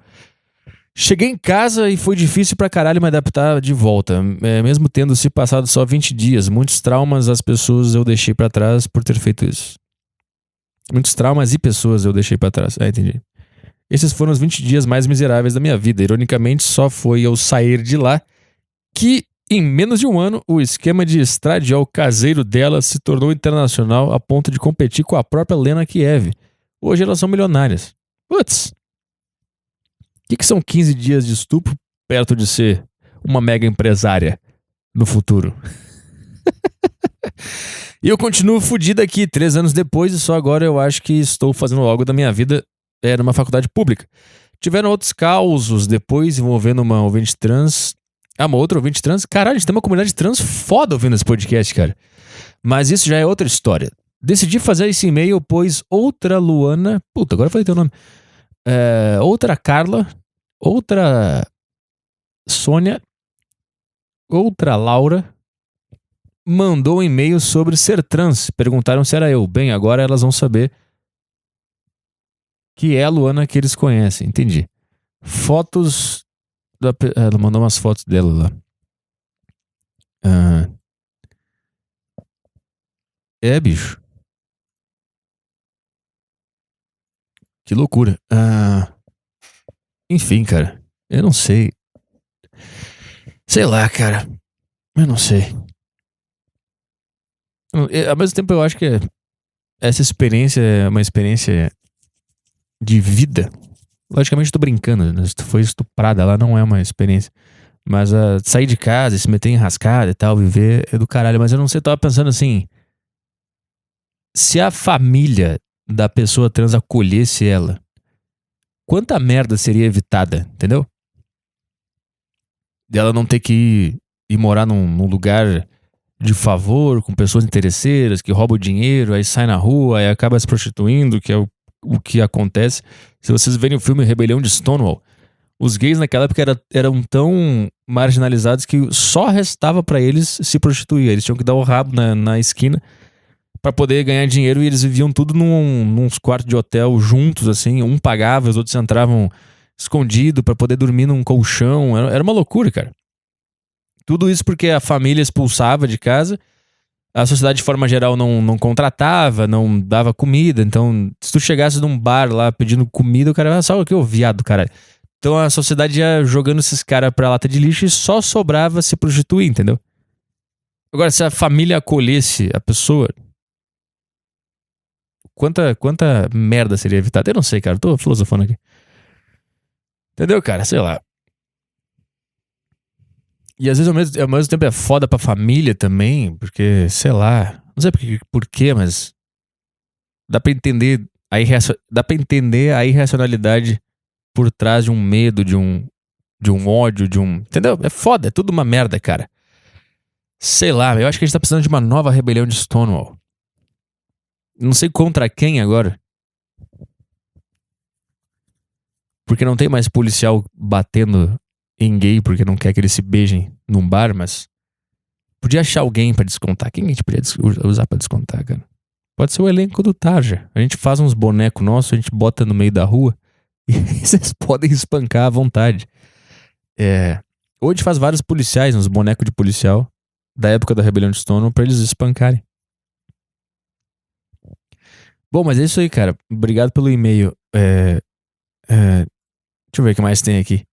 Cheguei em casa e foi difícil pra caralho me adaptar de volta. Mesmo tendo se passado só 20 dias, muitos traumas as pessoas eu deixei pra trás por ter feito isso. Muitos traumas e pessoas eu deixei pra trás. Entendi. Esses foram os 20 dias mais miseráveis da minha vida. Ironicamente, só foi eu sair de lá que, em menos de um ano, o esquema de estradiol caseiro dela se tornou internacional a ponto de competir com a própria Lena Kiev. Hoje elas são milionárias. Putz! O que são 15 dias de estupro perto de ser uma mega empresária no futuro? E eu continuo fudido aqui 3 anos depois e só agora eu acho que estou fazendo algo da minha vida numa faculdade pública. Tiveram outros causos depois envolvendo uma ouvinte trans. Uma outra ouvinte trans. Caralho, a gente tem uma comunidade trans foda ouvindo esse podcast, cara. Mas isso já é outra história. Decidi fazer esse e-mail, pois outra Luana... Puta, agora eu falei teu nome. Outra Carla, outra Sônia, outra Laura mandou um e-mail sobre ser trans. Perguntaram se era eu. Bem, agora elas vão saber que é a Luana que eles conhecem. Entendi. Fotos ela mandou umas fotos dela lá. Bicho. Que loucura. Enfim, cara. Eu não sei. Sei lá, cara. Eu não sei. Ao mesmo tempo, eu acho que essa experiência é uma experiência de vida. Logicamente, tô brincando. Né? Se tu foi estuprada lá, não é uma experiência. Mas sair de casa, se meter em rascada e tal, viver é do caralho. Mas eu não sei, eu tava pensando assim. Se a família da pessoa trans acolhesse ela, quanta merda seria evitada, entendeu? Dela não ter que ir morar num lugar de favor, com pessoas interesseiras, que roubam dinheiro, aí sai na rua, aí acaba se prostituindo, que é o que acontece. Se vocês verem o filme Rebelião de Stonewall, os gays naquela época eram tão marginalizados que só restava pra eles se prostituir. Eles tinham que dar o rabo na esquina pra poder ganhar dinheiro e eles viviam tudo nos quartos de hotel juntos, assim. Um pagava, os outros entravam escondido pra poder dormir num colchão. Era uma loucura, cara. Tudo isso porque a família expulsava de casa, a sociedade de forma geral não contratava, não dava comida. Então, se tu chegasse num bar lá pedindo comida, o cara ia só o que, ô viado, caralho. Então a sociedade ia jogando esses caras pra lata de lixo e só sobrava se prostituir, entendeu? Agora, se a família acolhesse a pessoa, quanta merda seria evitada? Eu não sei, cara. Eu tô filosofando aqui. Entendeu, cara? Sei lá. E às vezes ao mesmo tempo é foda pra família também, porque, sei lá, não sei por quê, mas dá pra entender a irracionalidade por trás de um medo, de um ódio, entendeu? É foda, é tudo uma merda, cara. Sei lá, eu acho que a gente tá precisando de uma nova rebelião de Stonewall. Não sei contra quem agora. Porque não tem mais policial batendo em gay porque não quer que eles se beijem num bar, mas podia achar alguém pra descontar. Quem a gente podia usar pra descontar, cara? Pode ser o elenco do Tarja. A gente faz uns bonecos nossos, a gente bota no meio da rua e vocês podem espancar à vontade. Ou a gente faz vários policiais, uns bonecos de policial da época da Rebelião de Stonewall pra eles espancarem. Bom, mas é isso aí, cara. Obrigado pelo e-mail. Deixa eu ver o que mais tem aqui.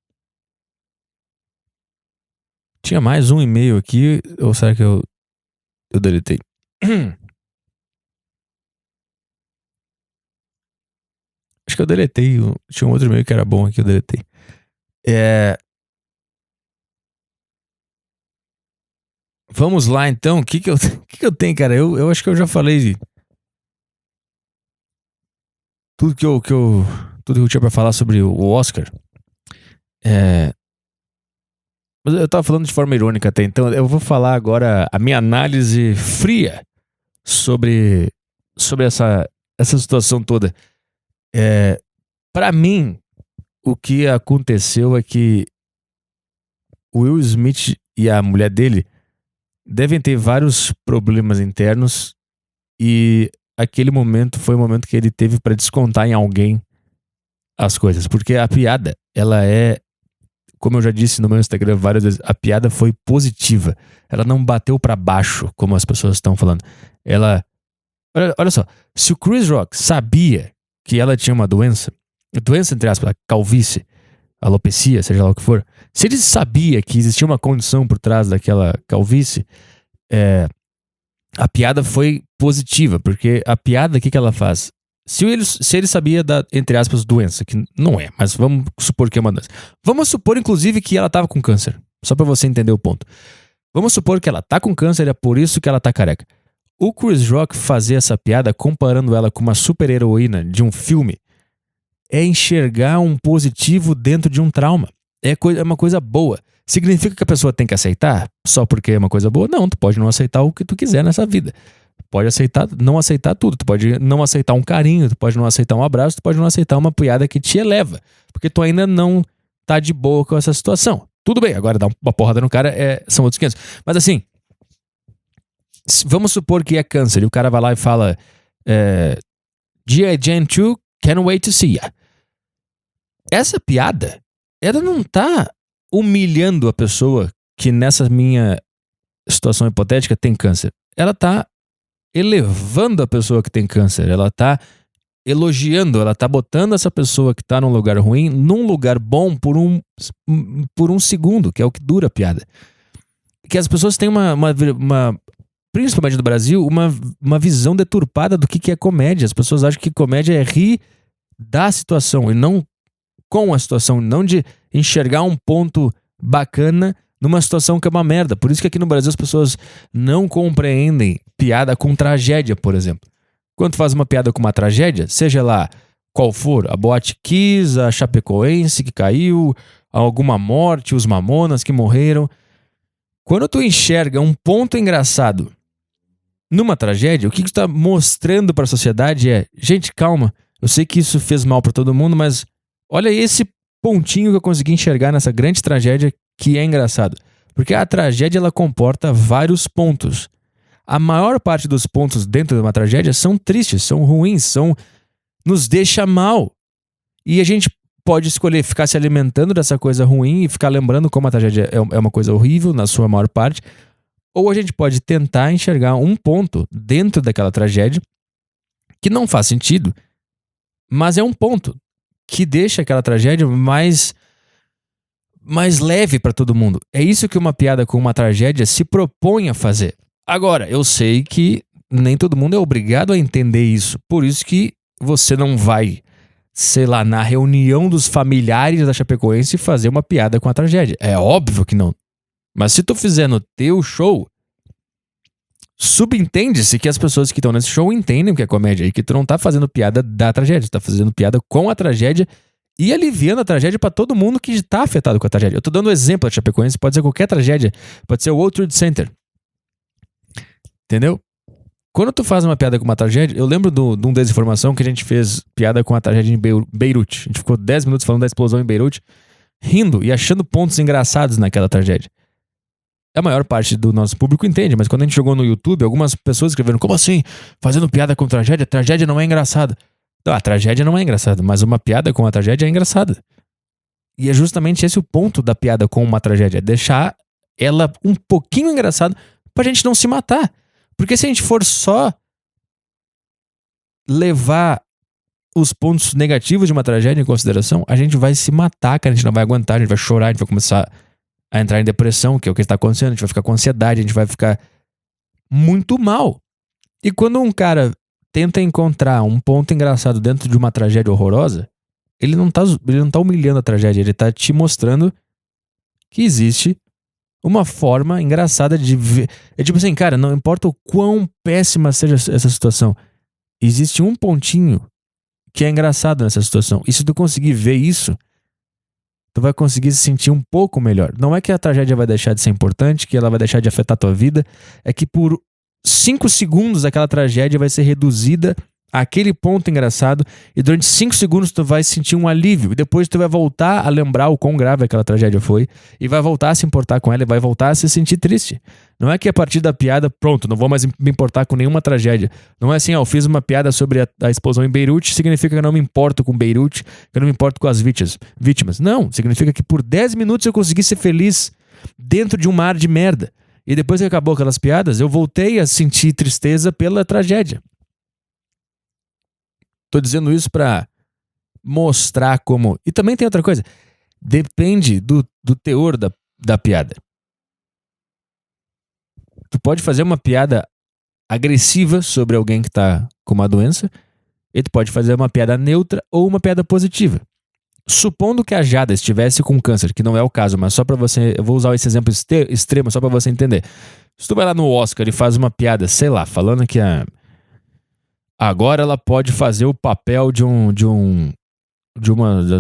Tinha mais um e-mail aqui, ou será que eu deletei? Acho que eu deletei. Tinha um outro e-mail que era bom aqui, eu deletei. Vamos lá, então. O que eu tenho, cara? Eu acho que eu já falei tudo que eu tinha pra falar sobre o Oscar. Mas eu tava falando de forma irônica até, então eu vou falar agora a minha análise fria sobre essa situação toda. Pra mim, o que aconteceu é que o Will Smith e a mulher dele devem ter vários problemas internos e aquele momento foi o momento que ele teve pra descontar em alguém as coisas. Porque a piada, ela é, como eu já disse no meu Instagram várias vezes, a piada foi positiva. Ela não bateu pra baixo, como as pessoas estão falando. Olha só, se o Chris Rock sabia que ela tinha uma doença entre aspas, calvície, alopecia, seja lá o que for, se ele sabia que existia uma condição por trás daquela calvície, a piada foi positiva, porque a piada, o que ela faz? Se ele sabia da, entre aspas, doença, que não é, mas vamos supor que é uma doença. Vamos supor, inclusive, que ela tava com câncer, só pra você entender o ponto. Vamos supor que ela tá com câncer e é por isso que ela tá careca. O Chris Rock fazer essa piada comparando ela com uma super-heroína de um filme é enxergar um positivo dentro de um trauma. É uma coisa boa. Significa que a pessoa tem que aceitar só porque é uma coisa boa? Não, tu pode não aceitar o que tu quiser nessa vida. Tu pode não aceitar tudo. Tu pode não aceitar um carinho, tu pode não aceitar um abraço, tu pode não aceitar uma piada que te eleva. Porque tu ainda não tá de boa com essa situação. Tudo bem, agora dar uma porrada no cara são outros 500. Mas assim, vamos supor que é câncer e o cara vai lá e fala G.I. Jane 2, can't wait to see ya. Essa piada, ela não tá humilhando a pessoa que nessa minha situação hipotética tem câncer. Ela tá elevando a pessoa que tem câncer. Ela tá elogiando, ela tá botando essa pessoa que tá num lugar ruim num lugar bom por um segundo, que é o que dura a piada. Que as pessoas têm principalmente no Brasil, uma visão deturpada do que é comédia. As pessoas acham que comédia é rir da situação e não com a situação, não de enxergar um ponto bacana numa situação que é uma merda. Por isso que aqui no Brasil as pessoas não compreendem piada com tragédia, por exemplo. Quando tu faz uma piada com uma tragédia, seja lá qual for, a Boate Kiss, a Chapecoense que caiu, alguma morte, os Mamonas que morreram. Quando tu enxerga um ponto engraçado numa tragédia, o que tu tá mostrando pra sociedade é: gente, calma, eu sei que isso fez mal pra todo mundo, mas olha esse pontinho que eu consegui enxergar nessa grande tragédia que é engraçado. Porque a tragédia, ela comporta vários pontos. A maior parte dos pontos dentro de uma tragédia são tristes, são ruins, nos deixa mal. E a gente pode escolher ficar se alimentando dessa coisa ruim e ficar lembrando como a tragédia é uma coisa horrível na sua maior parte. Ou a gente pode tentar enxergar um ponto dentro daquela tragédia que não faz sentido, mas é um ponto que deixa aquela tragédia mais leve pra todo mundo. É isso que uma piada com uma tragédia se propõe a fazer. Agora, eu sei que nem todo mundo é obrigado a entender isso. Por isso que você não vai, sei lá, na reunião dos familiares da Chapecoense fazer uma piada com a tragédia. É óbvio que não. Mas se tu fizer no teu show, subentende-se que as pessoas que estão nesse show entendem o que é comédia e que tu não tá fazendo piada da tragédia, tu tá fazendo piada com a tragédia e aliviando a tragédia pra todo mundo que tá afetado com a tragédia. Eu tô dando um exemplo da Chapecoense, pode ser qualquer tragédia, pode ser o World Trade Center. Entendeu? Quando tu faz uma piada com uma tragédia, eu lembro de um Desinformação que a gente fez piada com a tragédia em Beirute. A gente ficou 10 minutos falando da explosão em Beirute, rindo e achando pontos engraçados naquela tragédia. A maior parte do nosso público entende, mas quando a gente jogou no YouTube, algumas pessoas escreveram: como assim? Fazendo piada com tragédia? Tragédia não é engraçada. Não, a tragédia não é engraçada, mas uma piada com a tragédia é engraçada. E é justamente esse o ponto da piada com uma tragédia: deixar ela um pouquinho engraçada pra gente não se matar. Porque se a gente for só levar os pontos negativos de uma tragédia em consideração, a gente vai se matar, cara. A gente não vai aguentar, a gente vai chorar, a gente vai começar a entrar em depressão, que é o que está acontecendo. A gente vai ficar com ansiedade, a gente vai ficar muito mal. E quando um cara tenta encontrar um ponto engraçado dentro de uma tragédia horrorosa, ele não tá humilhando a tragédia, ele tá te mostrando que existe uma forma engraçada de ver. É tipo assim, cara, não importa o quão péssima seja essa situação, existe um pontinho que é engraçado nessa situação. E se tu conseguir ver isso, tu vai conseguir se sentir um pouco melhor. Não é que a tragédia vai deixar de ser importante, que ela vai deixar de afetar a tua vida, é que por 5 segundos aquela tragédia vai ser reduzida aquele ponto engraçado, e durante 5 segundos tu vai sentir um alívio, e depois tu vai voltar a lembrar o quão grave aquela tragédia foi, e vai voltar a se importar com ela, e vai voltar a se sentir triste. Não é que a partir da piada, pronto, não vou mais me importar com nenhuma tragédia. Não é assim, eu fiz uma piada sobre a explosão em Beirute, significa que eu não me importo com Beirute, que eu não me importo com as vítimas. Não, significa que por 10 minutos eu consegui ser feliz dentro de um mar de merda. E depois que acabou aquelas piadas, eu voltei a sentir tristeza pela tragédia. Tô dizendo isso pra mostrar como... E também tem outra coisa. Depende do teor da piada. Tu pode fazer uma piada agressiva sobre alguém que tá com uma doença, e tu pode fazer uma piada neutra ou uma piada positiva. Supondo que a Jada estivesse com câncer, que não é o caso, mas só pra você... Eu vou usar esse exemplo extremo só pra você entender. Se tu vai lá no Oscar e faz uma piada, sei lá, falando que agora ela pode fazer o papel de uma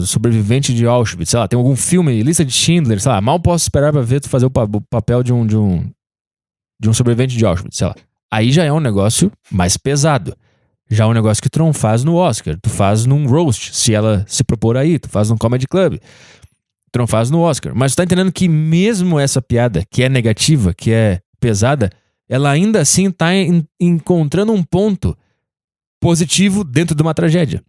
sobrevivente de Auschwitz, sei lá, tem algum filme, Lista de Schindler, sei lá, mal posso esperar pra ver tu fazer o papel de um sobrevivente de Auschwitz, sei lá. Aí já é um negócio mais pesado. Já é um negócio que tu não faz no Oscar, tu faz num roast, se ela se propor aí, tu faz num comedy club, tu não faz no Oscar. Mas tu tá entendendo que mesmo essa piada, que é negativa, que é pesada, ela ainda assim tá encontrando um ponto positivo dentro de uma tragédia.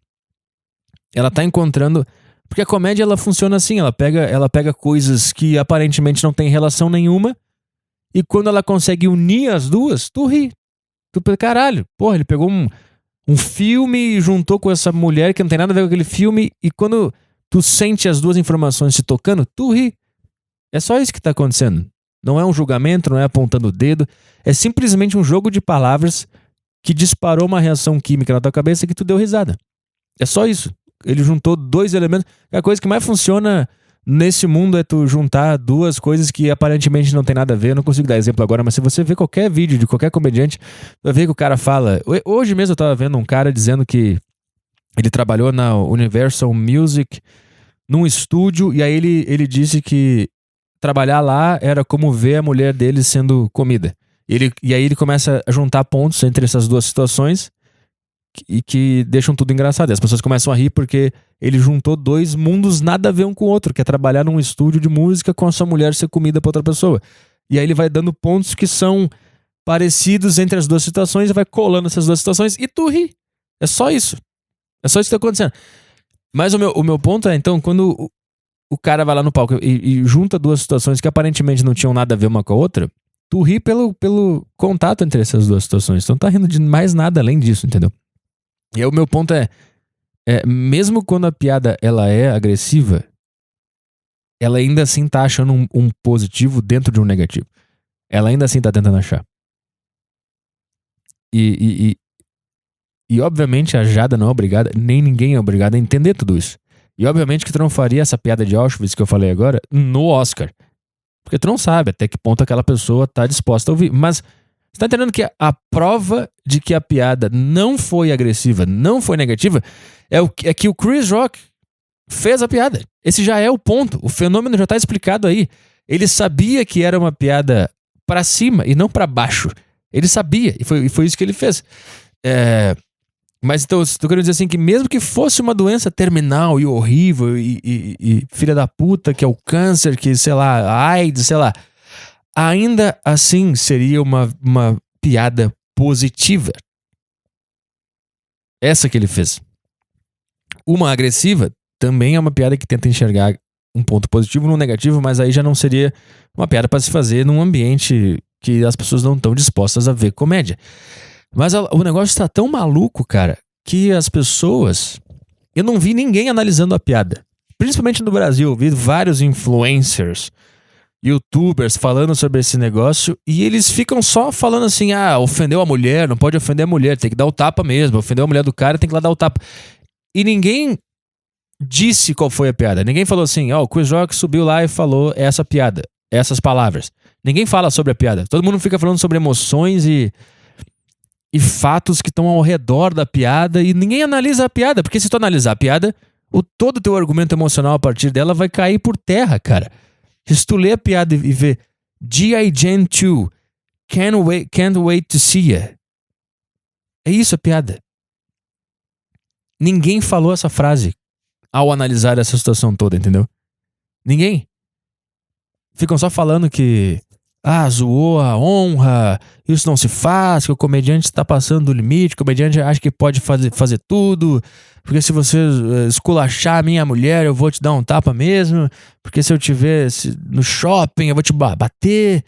Ela tá encontrando... Porque a comédia, ela funciona assim, ela pega coisas que aparentemente não tem relação nenhuma, e quando ela consegue unir as duas, tu ri. Tu pensa, caralho, porra, ele pegou um filme e juntou com essa mulher que não tem nada a ver com aquele filme, e quando tu sente as duas informações se tocando, tu ri. É só isso que tá acontecendo. Não é um julgamento, não é apontando o dedo, é simplesmente um jogo de palavras que disparou uma reação química na tua cabeça que tu deu risada. É só isso. Ele juntou dois elementos. A coisa que mais funciona nesse mundo é tu juntar duas coisas que aparentemente não tem nada a ver. Eu não consigo dar exemplo agora, mas se você ver qualquer vídeo de qualquer comediante, vai ver que o cara fala... Hoje mesmo eu tava vendo um cara dizendo que ele trabalhou na Universal Music num estúdio, e aí ele disse que trabalhar lá era como ver a mulher dele sendo comida. E aí ele começa a juntar pontos entre essas duas situações e que deixam tudo engraçado. E as pessoas começam a rir porque ele juntou dois mundos nada a ver um com o outro, que é trabalhar num estúdio de música com a sua mulher ser comida pra outra pessoa. E aí ele vai dando pontos que são parecidos entre as duas situações e vai colando essas duas situações e tu ri. É só isso. É só isso que tá acontecendo. Mas o meu ponto é, então, quando o cara vai lá no palco e junta duas situações que aparentemente não tinham nada a ver uma com a outra, tu ri pelo contato entre essas duas situações. Então não tá rindo de mais nada além disso, entendeu? E aí o meu ponto é mesmo quando a piada ela é agressiva, ela ainda assim tá achando um positivo dentro de um negativo. Ela ainda assim tá tentando achar. E obviamente a Jada não é obrigada, nem ninguém é obrigado a entender tudo isso. E obviamente que tu não faria essa piada de Auschwitz que eu falei agora no Oscar. Porque tu não sabe até que ponto aquela pessoa tá disposta a ouvir. Mas você tá entendendo que a prova de que a piada não foi agressiva, não foi negativa, é que o Chris Rock fez a piada. Esse já é o ponto. O fenômeno já tá explicado aí. Ele sabia que era uma piada pra cima e não pra baixo. Ele sabia. E foi isso que ele fez. Mas então, estou querendo dizer assim que mesmo que fosse uma doença terminal e horrível e filha da puta, que é o câncer, que sei lá, a AIDS, sei lá, ainda assim seria uma piada positiva. Essa que ele fez. Uma agressiva também é uma piada que tenta enxergar um ponto positivo no negativo, mas aí já não seria uma piada para se fazer num ambiente que as pessoas não estão dispostas a ver comédia. Mas o negócio está tão maluco, cara, que as pessoas... Eu não vi ninguém analisando a piada. Principalmente no Brasil, eu vi vários influencers, youtubers falando sobre esse negócio e eles ficam só falando assim, ofendeu a mulher, não pode ofender a mulher, tem que dar o tapa mesmo, ofendeu a mulher do cara, tem que lá dar o tapa. E ninguém disse qual foi a piada. Ninguém falou assim, o Chris Rock subiu lá e falou essa piada, essas palavras. Ninguém fala sobre a piada. Todo mundo fica falando sobre emoções e fatos que estão ao redor da piada e ninguém analisa a piada, porque se tu analisar a piada, todo o teu argumento emocional a partir dela vai cair por terra, cara. Se tu ler a piada e ver G.I. Jane 2, can't wait to see ya. É isso a piada. Ninguém falou essa frase ao analisar essa situação toda, entendeu? Ninguém. Ficam só falando que zoou a honra, isso não se faz, que o comediante está passando do limite, o comediante acha que pode fazer tudo, porque se você esculachar a minha mulher, eu vou te dar um tapa mesmo, porque se eu tiver no shopping, eu vou te bater.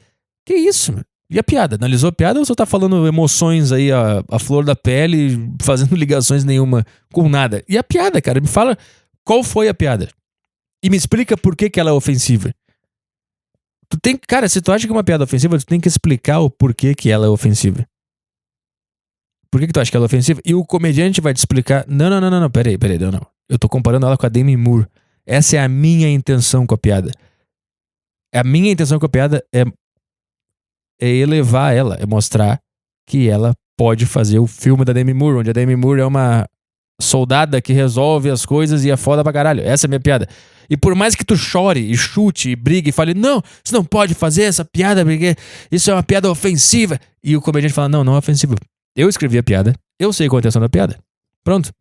Que isso, mano? E a piada? Analisou a piada ou você tá falando emoções aí, a flor da pele, fazendo ligações nenhuma com nada? E a piada, cara? Me fala qual foi a piada. E me explica por que ela é ofensiva. Cara, se tu acha que é uma piada ofensiva, tu tem que explicar o porquê que ela é ofensiva. Por que tu acha que ela é ofensiva? E o comediante vai te explicar, não, peraí, não. Eu tô comparando ela com a Demi Moore. Essa é a minha intenção com a piada. A minha intenção com a piada é elevar ela, é mostrar que ela pode fazer o filme da Demi Moore, onde a Demi Moore é uma soldada que resolve as coisas e é foda pra caralho. Essa é a minha piada. E por mais que tu chore e chute e brigue e fale, não, você não pode fazer essa piada porque isso é uma piada ofensiva. E o comediante fala, não é ofensivo. Eu escrevi a piada, eu sei qual é a intenção da piada. Pronto.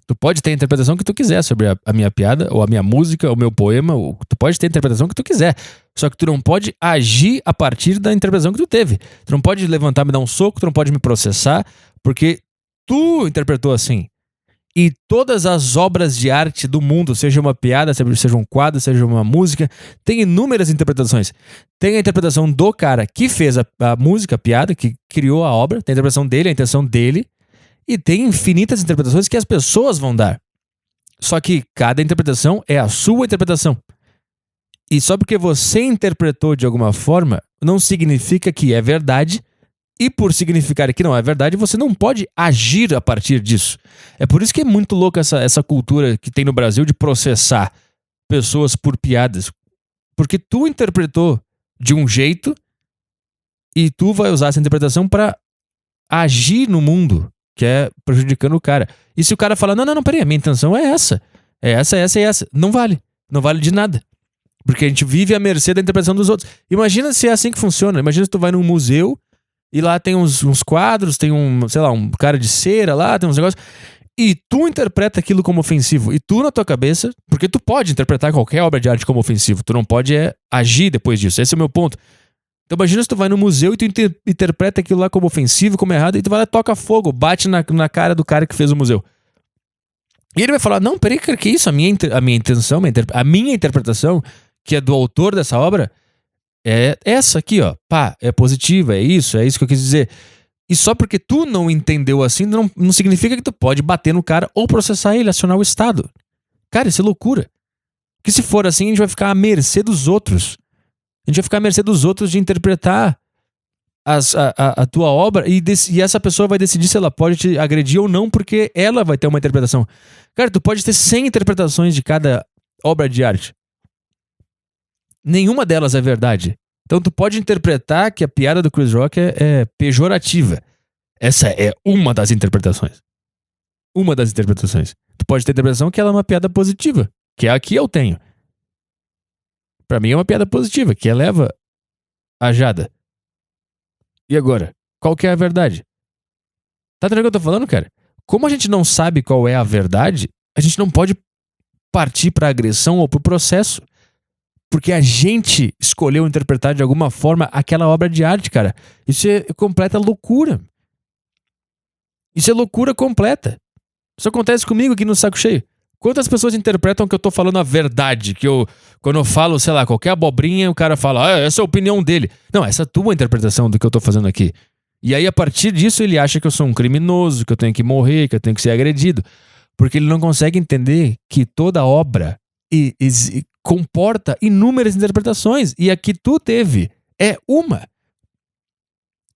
Tu pode ter a interpretação que tu quiser sobre a minha piada, ou a minha música, ou o meu poema, tu pode ter a interpretação que tu quiser. Só que tu não pode agir a partir da interpretação que tu teve. Tu não pode levantar, me dar um soco, tu não pode me processar, porque tu interpretou assim. E todas as obras de arte do mundo, seja uma piada, seja um quadro, seja uma música, tem inúmeras interpretações. Tem a interpretação do cara que fez a música, a piada, que criou a obra, tem a interpretação dele, a intenção dele, e tem infinitas interpretações que as pessoas vão dar. Só que cada interpretação é a sua interpretação. E só porque você interpretou de alguma forma, não significa que é verdade. E por significar que não é verdade, você não pode agir a partir disso. É por isso que é muito louco essa cultura que tem no Brasil de processar pessoas por piadas. Porque tu interpretou de um jeito e tu vai usar essa interpretação pra agir no mundo, que é prejudicando o cara. E se o cara falar, não, peraí, a minha intenção é essa. É essa. Não vale. Não vale de nada. Porque a gente vive à mercê da interpretação dos outros. Imagina se é assim que funciona. Imagina se tu vai num museu e lá tem uns quadros, tem um cara de cera lá, tem uns negócios. E tu interpreta aquilo como ofensivo. E tu, na tua cabeça, porque tu pode interpretar qualquer obra de arte como ofensivo. Tu não pode agir depois disso. Esse é o meu ponto. Então imagina se tu vai no museu e tu interpreta aquilo lá como ofensivo, como errado, e tu vai lá e toca fogo, bate na cara do cara que fez o museu. E ele vai falar, não, peraí, cara, que isso? A minha intenção, a minha interpretação, que é do autor dessa obra, é essa aqui, ó. Pá, é positiva, é isso que eu quis dizer. E só porque tu não entendeu assim, não significa que tu pode bater no cara ou processar ele, acionar o Estado. Cara, isso é loucura. Porque se for assim, a gente vai ficar à mercê dos outros. A gente vai ficar à mercê dos outros de interpretar a tua obra e essa pessoa vai decidir se ela pode te agredir ou não, porque ela vai ter uma interpretação. Cara, tu pode ter 100 interpretações de cada obra de arte. Nenhuma delas é verdade. Então tu pode interpretar que a piada do Chris Rock é pejorativa. Essa é uma das interpretações. Uma das interpretações. Tu pode ter a interpretação que ela é uma piada positiva, que é a que eu tenho. Pra mim é uma piada positiva, que eleva a Jada. E agora? Qual que é a verdade? Tá entendendo o que eu tô falando, cara? Como a gente não sabe qual é a verdade, a gente não pode partir pra agressão ou pro processo. Porque a gente escolheu interpretar de alguma forma aquela obra de arte, cara. Isso é completa loucura. Isso é loucura completa. Isso acontece comigo aqui no Saco Cheio. Quantas pessoas interpretam que eu tô falando a verdade? Quando eu falo, sei lá, qualquer abobrinha, o cara fala, essa é a opinião dele. Não, essa é a tua interpretação do que eu tô fazendo aqui. E aí, a partir disso, ele acha que eu sou um criminoso, que eu tenho que morrer, que eu tenho que ser agredido. Porque ele não consegue entender que toda obra comporta inúmeras interpretações. E a que tu teve é uma.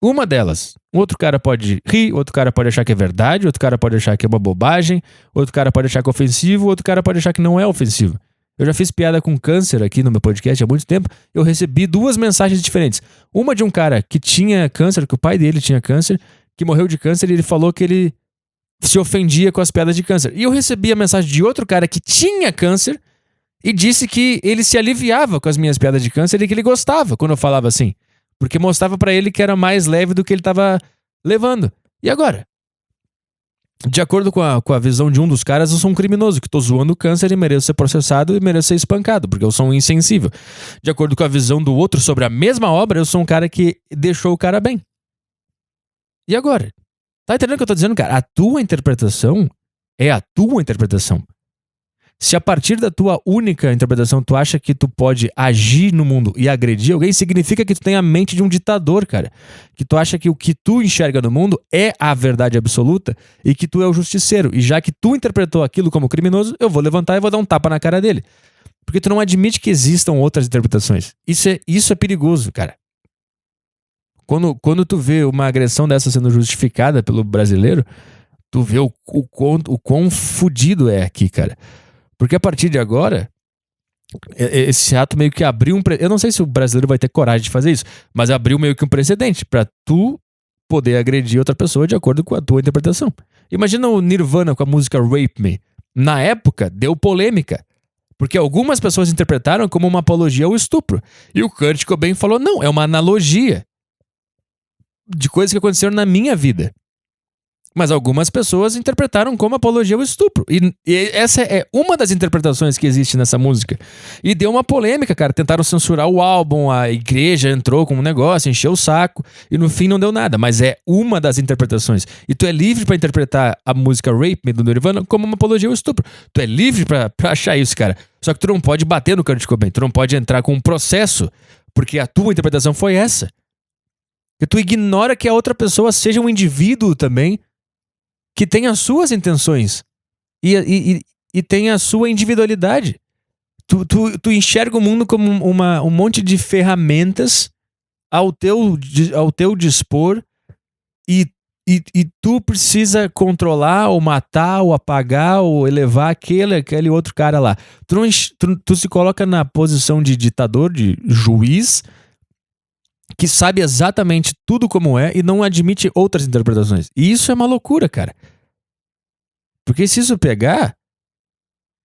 Uma delas. Outro cara pode rir, outro cara pode achar que é verdade, outro cara pode achar que é uma bobagem, outro cara pode achar que é ofensivo, outro cara pode achar que não é ofensivo. Eu já fiz piada com câncer aqui no meu podcast há muito tempo. Eu recebi 2 mensagens diferentes. Uma de um cara que tinha câncer, que o pai dele tinha câncer, que morreu de câncer, e ele falou que ele se ofendia com as piadas de câncer. E eu recebi a mensagem de outro cara que tinha câncer e disse que ele se aliviava com as minhas piadas de câncer e que ele gostava quando eu falava assim. Porque mostrava pra ele que era mais leve do que ele tava levando. E agora? De acordo com a visão de um dos caras, eu sou um criminoso, que tô zoando o câncer e mereço ser processado e mereço ser espancado, porque eu sou um insensível. De acordo com a visão do outro sobre a mesma obra, eu sou um cara que deixou o cara bem. E agora? Tá entendendo o que eu tô dizendo, cara? A tua interpretação é a tua interpretação. Se a partir da tua única interpretação tu acha que tu pode agir no mundo e agredir alguém, significa que tu tem a mente de um ditador, cara. Que tu acha que o que tu enxerga no mundo é a verdade absoluta e que tu é o justiceiro. E já que tu interpretou aquilo como criminoso, eu vou levantar e vou dar um tapa na cara dele. Porque tu não admite que existam outras interpretações. Isso é perigoso, cara. Quando tu vê uma agressão dessa sendo justificada pelo brasileiro, tu vê o quão fudido é aqui, cara. Porque a partir de agora, esse ato meio que abriu eu não sei se o brasileiro vai ter coragem de fazer isso, mas abriu meio que um precedente pra tu poder agredir outra pessoa de acordo com a tua interpretação. Imagina o Nirvana com a música Rape Me. Na época, deu polêmica. Porque algumas pessoas interpretaram como uma apologia ao estupro. E o Kurt Cobain falou, não, é uma analogia de coisas que aconteceram na minha vida. Mas algumas pessoas interpretaram como apologia ao estupro. E essa é uma das interpretações que existe nessa música. E deu uma polêmica, cara. Tentaram censurar o álbum, a igreja entrou com um negócio, encheu o saco. E no fim não deu nada. Mas é uma das interpretações. E tu é livre pra interpretar a música Rape Me do Nirvana como uma apologia ao estupro. Tu é livre pra achar isso, cara. Só que tu não pode bater no Kurt Cobain. Tu não pode entrar com um processo. Porque a tua interpretação foi essa. E tu ignora que a outra pessoa seja um indivíduo também que tem as suas intenções e tem a sua individualidade. Tu enxerga o mundo como um monte de ferramentas ao teu dispor e tu precisa controlar ou matar ou apagar ou elevar aquele outro cara lá. Tu se coloca na posição de ditador, de juiz, que sabe exatamente tudo como é e não admite outras interpretações. E isso é uma loucura, cara. Porque se isso pegar,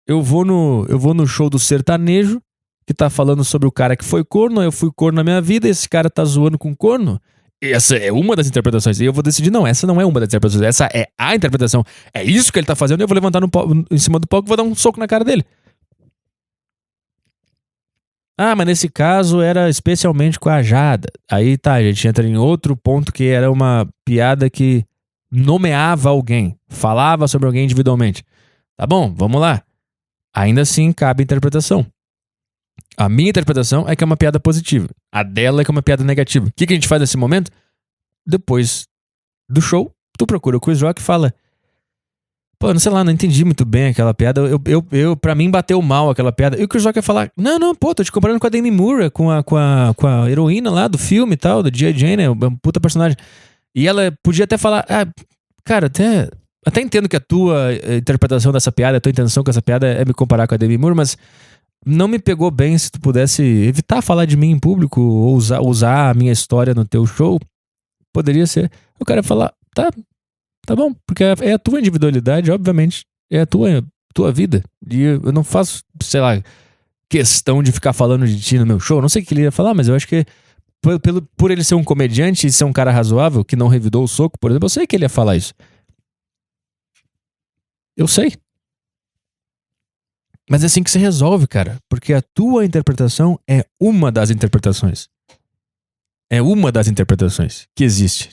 eu vou no show do sertanejo, que tá falando sobre o cara que foi corno, eu fui corno na minha vida, esse cara tá zoando com corno. Essa é uma das interpretações. E eu vou decidir, não, essa não é uma das interpretações, essa é a interpretação. É isso que ele tá fazendo e eu vou levantar em cima do palco e vou dar um soco na cara dele. Ah, mas nesse caso era especialmente com a Jada. Aí tá, a gente entra em outro ponto que era uma piada que nomeava alguém, falava sobre alguém individualmente. Tá bom, vamos lá. Ainda assim cabe interpretação. A minha interpretação é que é uma piada positiva. A dela é que é uma piada negativa. O que a gente faz nesse momento? Depois do show, tu procura o Chris Rock e fala: pô, não sei lá, não entendi muito bem aquela piada. Pra mim bateu mal aquela piada. E o Chris Rock ia falar: não, pô, tô te comparando com a Demi Moore, com a heroína lá do filme e tal, do G.I. Jane, é um puta personagem. E ela podia até falar: cara, até entendo que a tua interpretação dessa piada, a tua intenção com essa piada é me comparar com a Demi Moore, mas não me pegou bem. Se tu pudesse evitar falar de mim em público ou usar a minha história no teu show, poderia ser. O cara ia falar: tá bom, porque é a tua individualidade, obviamente. É a tua vida. E eu não faço, sei lá, questão de ficar falando de ti no meu show. Não sei o que ele ia falar, mas eu acho que por ele ser um comediante e ser um cara razoável, que não revidou o soco, por exemplo, eu sei que ele ia falar isso. Eu sei. Mas é assim que se resolve, cara. Porque a tua interpretação é uma das interpretações. É uma das interpretações que existe.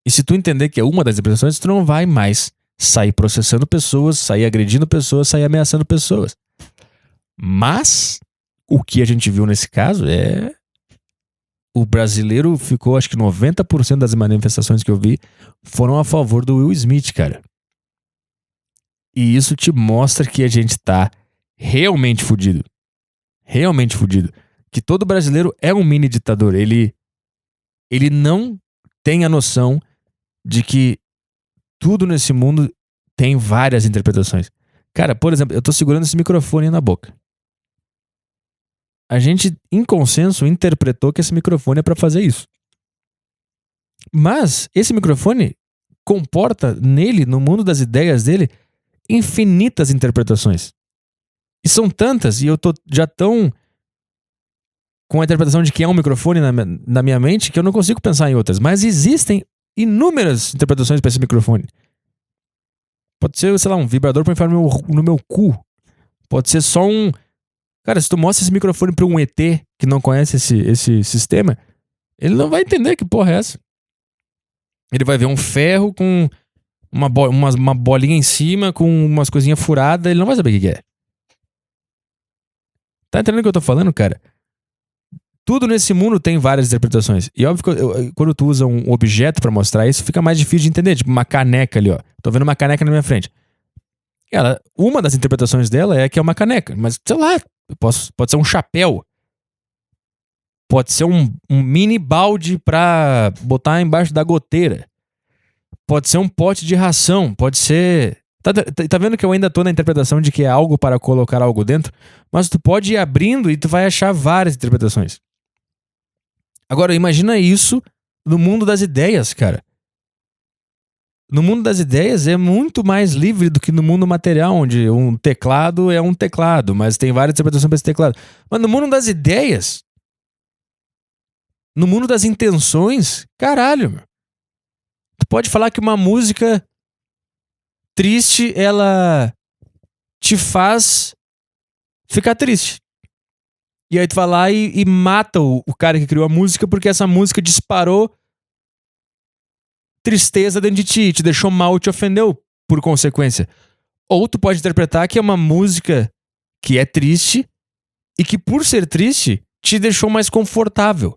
E se tu entender que é uma das interpretações, tu não vai mais sair processando pessoas, sair agredindo pessoas, sair ameaçando pessoas. Mas o que a gente viu nesse caso é... O brasileiro ficou, acho que 90% das manifestações que eu vi foram a favor do Will Smith, cara. E isso te mostra que a gente tá realmente fudido. Realmente fudido. Que todo brasileiro é um mini ditador. Ele não tem a noção de que tudo nesse mundo tem várias interpretações. Cara, por exemplo, eu tô segurando esse microfone na boca. A gente, em consenso, interpretou que esse microfone é pra fazer isso. Mas esse microfone comporta nele, no mundo das ideias dele, infinitas interpretações. E são tantas, e eu tô já tão com a interpretação de que é um microfone na minha mente que eu não consigo pensar em outras. Mas existem inúmeras interpretações para esse microfone. Pode ser, sei lá, um vibrador pra enfiar no meu cu. Pode ser só um... Cara, se tu mostra esse microfone pra um ET que não conhece esse sistema, ele não vai entender que porra é essa. Ele vai ver um ferro com uma bolinha em cima, com umas coisinhas furadas, ele não vai saber o que é. Tá entendendo o que eu tô falando, cara? Tudo nesse mundo tem várias interpretações. E óbvio que quando tu usa um objeto pra mostrar isso, fica mais difícil de entender. Tipo, uma caneca ali, ó. Tô vendo uma caneca na minha frente. Uma das interpretações dela é que é uma caneca. Mas, sei lá, pode ser um chapéu. Pode ser um mini balde pra botar embaixo da goteira. Pode ser um pote de ração. Pode ser... Tá vendo que eu ainda tô na interpretação de que é algo para colocar algo dentro? Mas tu pode ir abrindo e tu vai achar várias interpretações. Agora, imagina isso no mundo das ideias, cara. No mundo das ideias é muito mais livre do que no mundo material, onde um teclado é um teclado, mas tem várias interpretações para esse teclado. Mas no mundo das ideias, no mundo das intenções, caralho, meu. Tu pode falar que uma música triste, ela te faz ficar triste. E aí tu vai lá e mata o cara que criou a música porque essa música disparou tristeza dentro de ti, te deixou mal, te ofendeu por consequência. Ou tu pode interpretar que é uma música que é triste e que por ser triste te deixou mais confortável.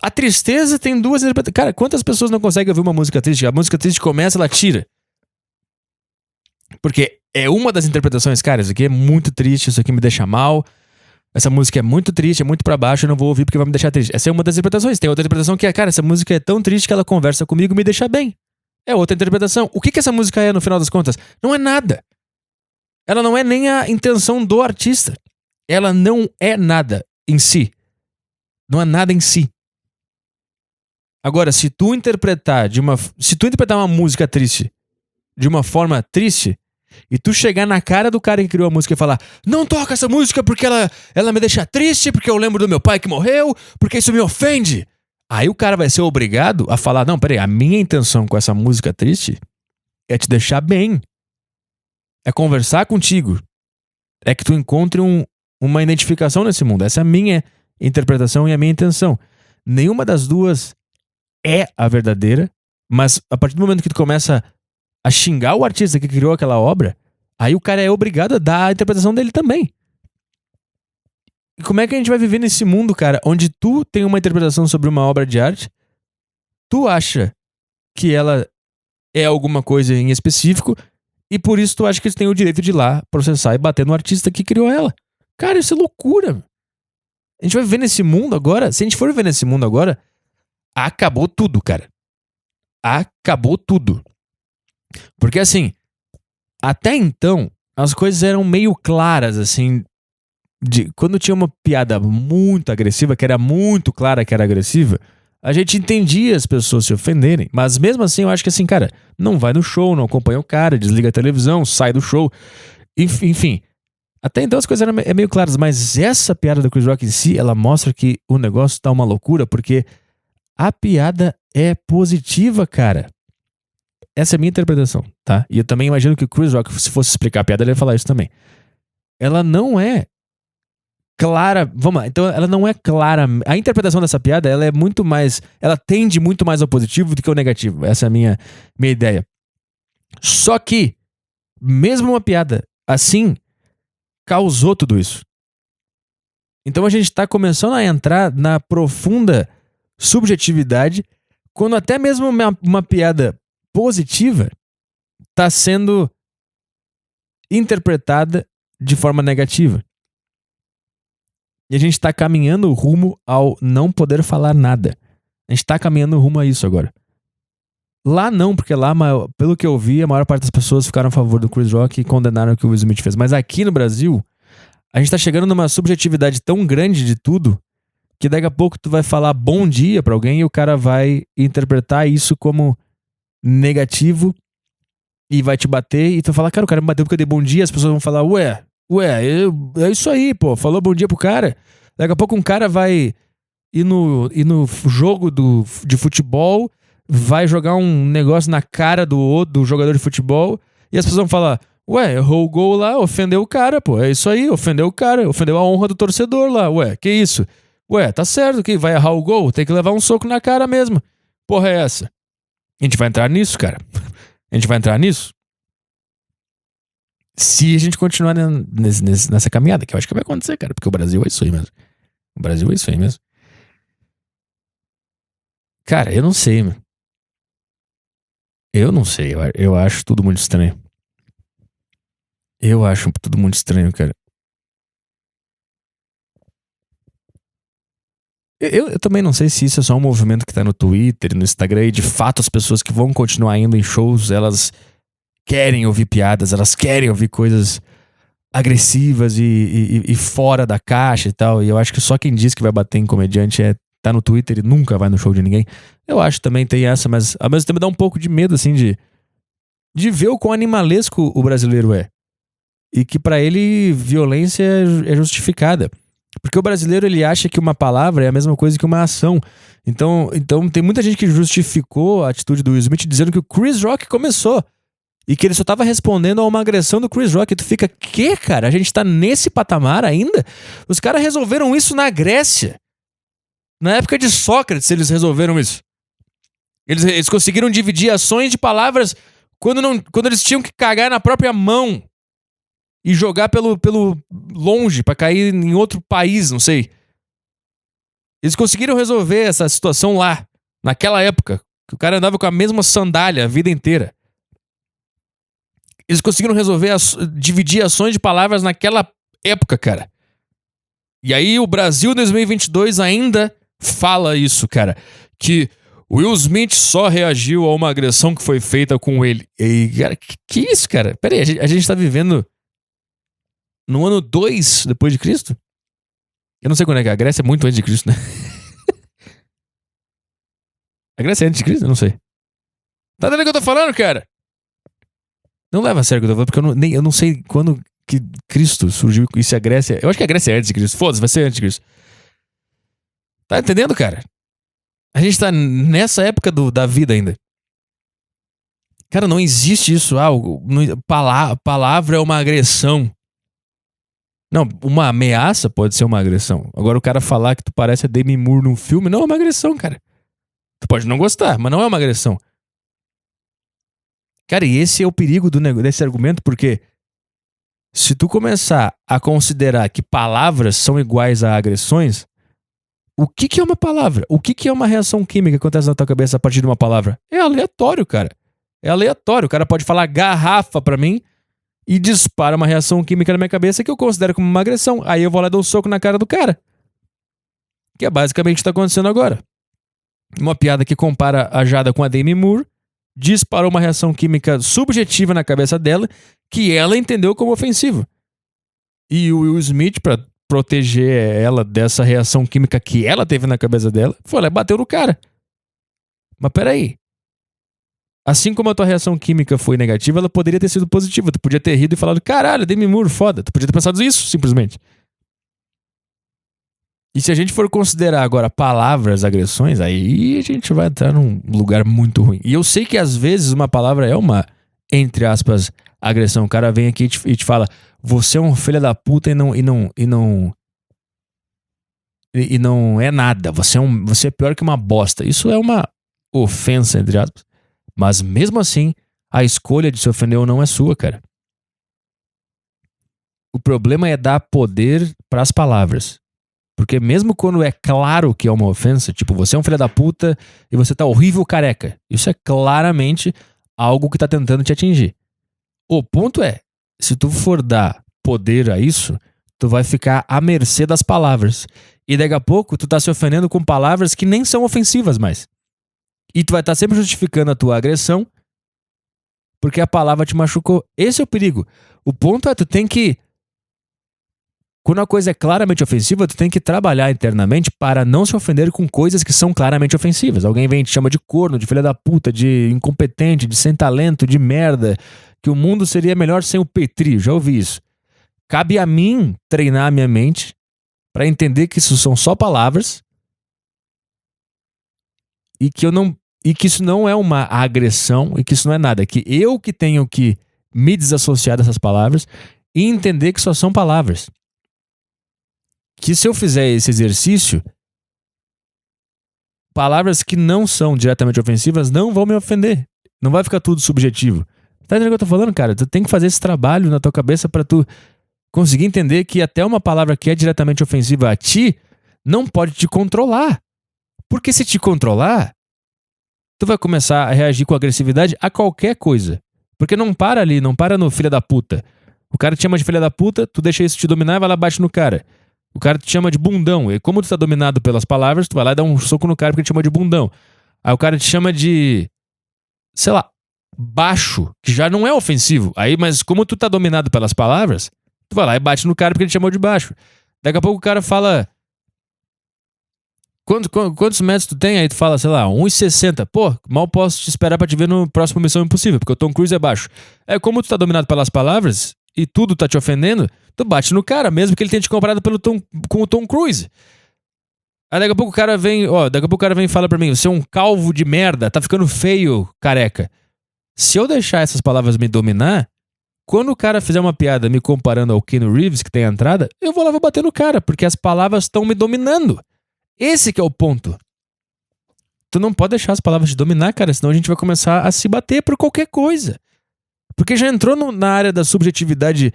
A tristeza tem duas interpretações. Cara, quantas pessoas não conseguem ouvir uma música triste? A música triste começa, ela tira. Porque é uma das interpretações, cara, isso aqui é muito triste, isso aqui me deixa mal, essa música é muito triste, é muito pra baixo, eu não vou ouvir porque vai me deixar triste. Essa é uma das interpretações. Tem outra interpretação que é, cara, essa música é tão triste que ela conversa comigo e me deixa bem. É outra interpretação. O que essa música é no final das contas? Não é nada. Ela não é nem a intenção do artista. Ela não é nada em si. Não é nada em si. Agora, se tu interpretar uma música triste de uma forma triste, e tu chegar na cara do cara que criou a música e falar: não toca essa música porque ela me deixa triste, porque eu lembro do meu pai que morreu, porque isso me ofende. Aí o cara vai ser obrigado a falar: não, peraí, a minha intenção com essa música triste é te deixar bem. É conversar contigo. É que tu encontre uma identificação nesse mundo. Essa é a minha interpretação e a minha intenção. Nenhuma das duas é a verdadeira, mas a partir do momento que tu começa a xingar o artista que criou aquela obra, aí o cara é obrigado a dar a interpretação dele também. E como é que a gente vai viver nesse mundo, cara, onde tu tem uma interpretação sobre uma obra de arte, tu acha que ela é alguma coisa em específico, e por isso tu acha que eles têm o direito de ir lá processar e bater no artista que criou ela. Cara, isso é loucura. A gente vai viver nesse mundo agora, se a gente for viver nesse mundo agora, acabou tudo, cara. Acabou tudo. Porque assim, até então, as coisas eram meio claras, assim, quando tinha uma piada muito agressiva, que era muito clara que era agressiva, a gente entendia as pessoas se ofenderem. Mas mesmo assim, eu acho que assim, cara, não vai no show, não acompanha o cara, desliga a televisão, sai do show. Enfim, até então as coisas eram meio claras, mas essa piada do Chris Rock em si, ela mostra que o negócio tá uma loucura, porque a piada é positiva, cara. Essa é a minha interpretação, tá? E eu também imagino que o Chris Rock, se fosse explicar a piada, ele ia falar isso também. Ela não é clara... Vamos lá, então ela não é clara... A interpretação dessa piada, ela é muito mais... Ela tende muito mais ao positivo do que ao negativo. Essa é a minha ideia. Só que, mesmo uma piada assim, causou tudo isso. Então a gente tá começando a entrar na profunda subjetividade, quando até mesmo uma piada positiva está sendo interpretada de forma negativa. E a gente está caminhando rumo ao não poder falar nada. A gente está caminhando rumo a isso agora. Lá não, porque lá, pelo que eu vi, a maior parte das pessoas ficaram a favor do Chris Rock e condenaram o que o Will Smith fez. Mas aqui no Brasil, a gente tá chegando numa subjetividade tão grande de tudo que daqui a pouco tu vai falar bom dia pra alguém e o cara vai interpretar isso como negativo e vai te bater e tu vai falar, cara, o cara me bateu porque eu dei bom dia, as pessoas vão falar, é isso aí, pô, falou bom dia pro cara. Daqui a pouco um cara vai ir no jogo de futebol, vai jogar um negócio na cara do jogador de futebol E as pessoas vão falar, ué, errou o gol lá, ofendeu o cara, pô. É isso aí, ofendeu o cara, ofendeu a honra do torcedor lá. Ué, que isso? Ué, tá certo que vai errar o gol, tem que levar um soco na cara mesmo. Porra é essa? A gente vai entrar nisso, cara. A gente vai entrar nisso se a gente continuar nessa caminhada, que eu acho que vai acontecer, cara. Porque o Brasil é isso aí mesmo. O Brasil é isso aí mesmo. Cara, eu não sei, mano. Eu não sei, eu acho tudo muito estranho. Eu acho tudo muito estranho, cara. Eu também não sei se isso é só um movimento que tá no Twitter e no Instagram e de fato as pessoas que vão continuar indo em shows, elas querem ouvir piadas, elas querem ouvir coisas agressivas e fora da caixa e tal. E eu acho que só quem diz que vai bater em comediante tá no Twitter e nunca vai no show de ninguém. Eu acho também tem essa, mas ao mesmo tempo dá um pouco de medo, assim, de ver o quão animalesco o brasileiro é. E que pra ele violência é justificada. Porque o brasileiro ele acha que uma palavra é a mesma coisa que uma ação. Então tem muita gente que justificou a atitude do Will Smith dizendo que o Chris Rock começou. E que ele só tava respondendo a uma agressão do Chris Rock. E tu fica, que, cara? A gente tá nesse patamar ainda? Os caras resolveram isso na Grécia. Na época de Sócrates, eles resolveram isso. Eles conseguiram dividir ações de palavras quando eles tinham que cagar na própria mão e jogar pelo longe pra cair em outro país, não sei. Eles conseguiram resolver essa situação lá, naquela época, que o cara andava com a mesma sandália a vida inteira. Eles conseguiram dividir ações de palavras naquela época, cara. E aí o Brasil em 2022 ainda fala isso, cara. Que Will Smith só reagiu a uma agressão que foi feita com ele. E, cara, que isso, cara? Pera aí, a gente tá vivendo no ano 2 depois de Cristo? Eu não sei quando é que a Grécia é muito antes de Cristo, né? A Grécia é antes de Cristo? Eu não sei. Tá entendendo o que eu tô falando, cara? Não leva a sério o que eu tô falando, porque eu não sei quando que Cristo surgiu e se a Grécia... Eu acho que a Grécia é antes de Cristo. Foda-se, vai ser antes de Cristo. Tá entendendo, cara? A gente tá nessa época da vida ainda. Cara, não existe isso. Palavra é uma agressão. Não, uma ameaça pode ser uma agressão. Agora o cara falar que tu parece a Demi Moore num filme não é uma agressão, cara. Tu pode não gostar, mas não é uma agressão. Cara, e esse é o perigo desse argumento, porque se tu começar a considerar que palavras são iguais a agressões, o que é uma palavra? O que é uma reação química que acontece na tua cabeça a partir de uma palavra? É aleatório, cara. É aleatório. O cara pode falar garrafa pra mim e dispara uma reação química na minha cabeça que eu considero como uma agressão. Aí eu vou lá e dou um soco na cara do cara. Que é basicamente o que tá acontecendo agora. Uma piada que compara a Jada com a Demi Moore disparou uma reação química subjetiva na cabeça dela que ela entendeu como ofensiva. E o Will Smith, pra proteger ela dessa reação química que ela teve na cabeça dela, foi lá e bateu no cara. Mas peraí. Assim como a tua reação química foi negativa, ela poderia ter sido positiva. Tu podia ter rido e falado, caralho, Demi Moore, foda. Tu podia ter pensado isso, simplesmente. E se a gente for considerar agora palavras, agressões, aí a gente vai entrar num lugar muito ruim. E eu sei que às vezes uma palavra é uma, entre aspas, agressão. O cara vem aqui e te fala, você é um filho da puta e não é nada. Você é pior que uma bosta. Isso é uma ofensa, entre aspas. Mas mesmo assim, a escolha de se ofender ou não é sua, cara. O problema é dar poder pras palavras. Porque mesmo quando é claro que é uma ofensa, tipo, você é um filho da puta e você tá horrível careca. Isso é claramente algo que tá tentando te atingir. O ponto é, se tu for dar poder a isso, tu vai ficar à mercê das palavras. E daqui a pouco tu tá se ofendendo com palavras que nem são ofensivas mais. E tu vai estar sempre justificando a tua agressão porque a palavra te machucou. Esse é o perigo. O ponto é, tu tem que... Quando a coisa é claramente ofensiva, tu tem que trabalhar internamente para não se ofender com coisas que são claramente ofensivas. Alguém vem e te chama de corno, de filha da puta, de incompetente, de sem talento, de merda, que o mundo seria melhor sem o Petri. Já ouvi isso. Cabe a mim treinar a minha mente para entender que isso são só palavras e que isso não é uma agressão e que isso não é nada. Que eu que tenho que me desassociar dessas palavras e entender que só são palavras. Que se eu fizer esse exercício, palavras que não são diretamente ofensivas não vão me ofender. Não vai ficar tudo subjetivo. Tá entendendo o que eu tô falando, cara? Tu tem que fazer esse trabalho na tua cabeça pra tu conseguir entender que até uma palavra que é diretamente ofensiva a ti não pode te controlar. Porque se te controlar, tu vai começar a reagir com agressividade a qualquer coisa. Porque não para ali, não para no filho da puta. O cara te chama de filho da puta, tu deixa isso te dominar e vai lá e bate no cara. O cara te chama de bundão. E como tu tá dominado pelas palavras, tu vai lá e dá um soco no cara porque te chama de bundão. Aí o cara te chama de, sei lá, baixo, que já não é ofensivo. Aí, mas como tu tá dominado pelas palavras, tu vai lá e bate no cara porque ele te chamou de baixo. Daqui a pouco o cara fala... Quantos metros tu tem? Aí tu fala, sei lá, 1,60. Pô, mal posso te esperar pra te ver no próximo Missão Impossível, porque o Tom Cruise é baixo. É como tu tá dominado pelas palavras e tudo tá te ofendendo, tu bate no cara, mesmo que ele tenha te comparado com o Tom Cruise. Aí daqui a pouco o cara vem, e fala pra mim, você é um calvo de merda, tá ficando feio, careca. Se eu deixar essas palavras me dominar, quando o cara fizer uma piada me comparando ao Keanu Reeves, que tem a entrada, eu vou lá e vou bater no cara, porque as palavras estão me dominando. Esse que é o ponto. Tu não pode deixar as palavras te dominar, cara, senão a gente vai começar a se bater por qualquer coisa. Porque já entrou na área da subjetividade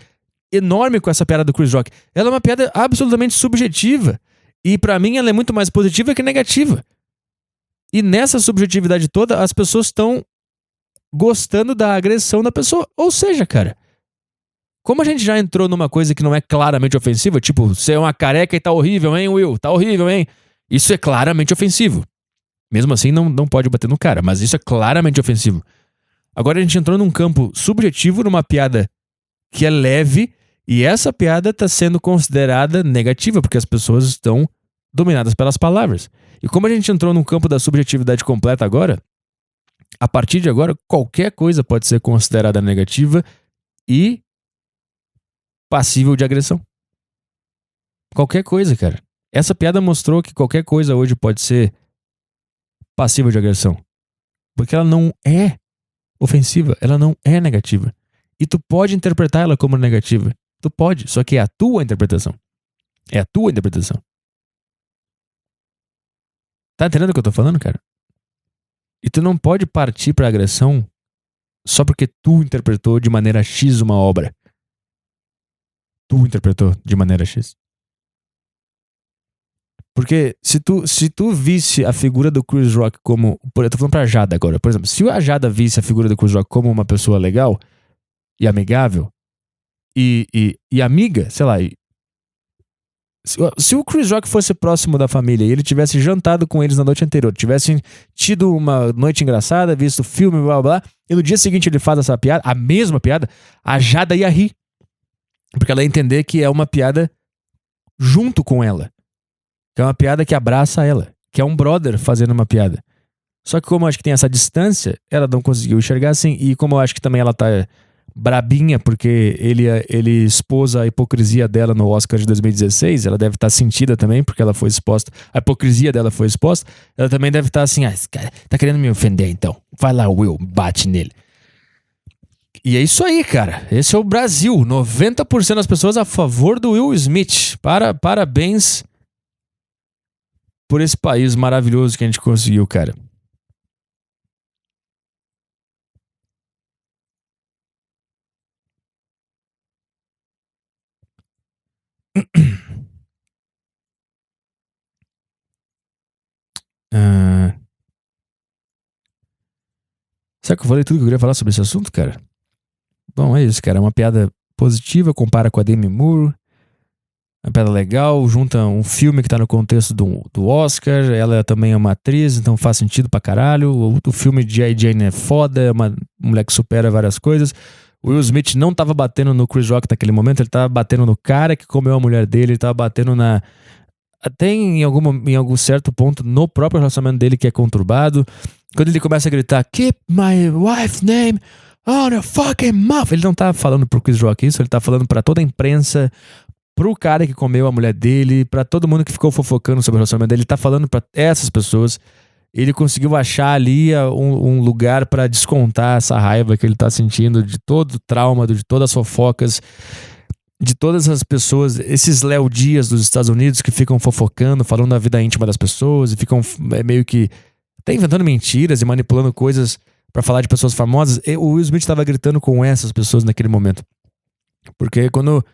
enorme com essa piada do Chris Rock. Ela é uma piada absolutamente subjetiva. E pra mim ela é muito mais positiva que negativa. E nessa subjetividade toda, as pessoas estão gostando da agressão da pessoa. Ou seja, cara, como a gente já entrou numa coisa que não é claramente ofensiva, tipo, você é uma careca e tá horrível, hein, Will? Tá horrível, hein? Isso é claramente ofensivo. Mesmo assim, não pode bater no cara, mas isso é claramente ofensivo. Agora a gente entrou num campo subjetivo, numa piada que é leve, e essa piada tá sendo considerada negativa, porque as pessoas estão dominadas pelas palavras. E como a gente entrou num campo da subjetividade completa agora, a partir de agora, qualquer coisa pode ser considerada negativa e passível de agressão. Qualquer coisa, cara. Essa piada mostrou que qualquer coisa hoje pode ser passível de agressão. Porque ela não é ofensiva, ela não é negativa. E tu pode interpretar ela como negativa. Tu pode, só que é a tua interpretação. É a tua interpretação. Tá entendendo o que eu tô falando, cara? E tu não pode partir pra agressão só porque tu interpretou de maneira X uma obra. Tu interpretou de maneira X. Porque se tu visse a figura do Chris Rock como... Eu tô falando pra Jada agora. Por exemplo, se a Jada visse a figura do Chris Rock como uma pessoa legal e amigável e amiga, sei lá... Se o Chris Rock fosse próximo da família e ele tivesse jantado com eles na noite anterior, tivesse tido uma noite engraçada, visto filme, blá blá blá, e no dia seguinte ele faz essa piada, a mesma piada, a Jada ia rir. Porque ela ia entender que é uma piada junto com ela. Que é uma piada que abraça ela. Que é um brother fazendo uma piada. Só que como eu acho que tem essa distância, ela não conseguiu enxergar assim. E como eu acho que também ela tá brabinha, porque ele expôs a hipocrisia dela no Oscar de 2016, ela deve estar sentida também, porque ela foi exposta. A hipocrisia dela foi exposta. Ela também deve estar assim, esse cara tá querendo me ofender então. Vai lá, Will, bate nele. E é isso aí, cara. Esse é o Brasil. 90% das pessoas a favor do Will Smith. Parabéns por esse país maravilhoso que a gente conseguiu, cara. Será que eu falei tudo que eu queria falar sobre esse assunto, cara? Bom, é isso, cara. É uma piada positiva, compara com a Demi Moore. Uma piada legal, junta um filme que tá no contexto do Oscar. Ela também é uma atriz, então faz sentido pra caralho. O filme de G.I. Jane é foda, é uma mulher que supera várias coisas. O Will Smith não tava batendo no Chris Rock naquele momento, ele tava batendo no cara que comeu a mulher dele, ele tava batendo na... Até em algum certo ponto no próprio relacionamento dele que é conturbado. Quando ele começa a gritar, "Keep my wife's name on your fucking mouth", ele não tá falando pro Chris Rock isso, ele tá falando pra toda a imprensa, pro cara que comeu a mulher dele, pra todo mundo que ficou fofocando sobre o relacionamento dele, ele tá falando pra essas pessoas. ele conseguiu achar ali um lugar pra descontar essa raiva que ele tá sentindo de todo o trauma, de todas as fofocas, de todas as pessoas, esses Léo Dias dos Estados Unidos que ficam fofocando, falando da vida íntima das pessoas e ficam meio que até inventando mentiras e manipulando coisas pra falar de pessoas famosas. E o Will Smith tava gritando com essas pessoas naquele momento. Porque quando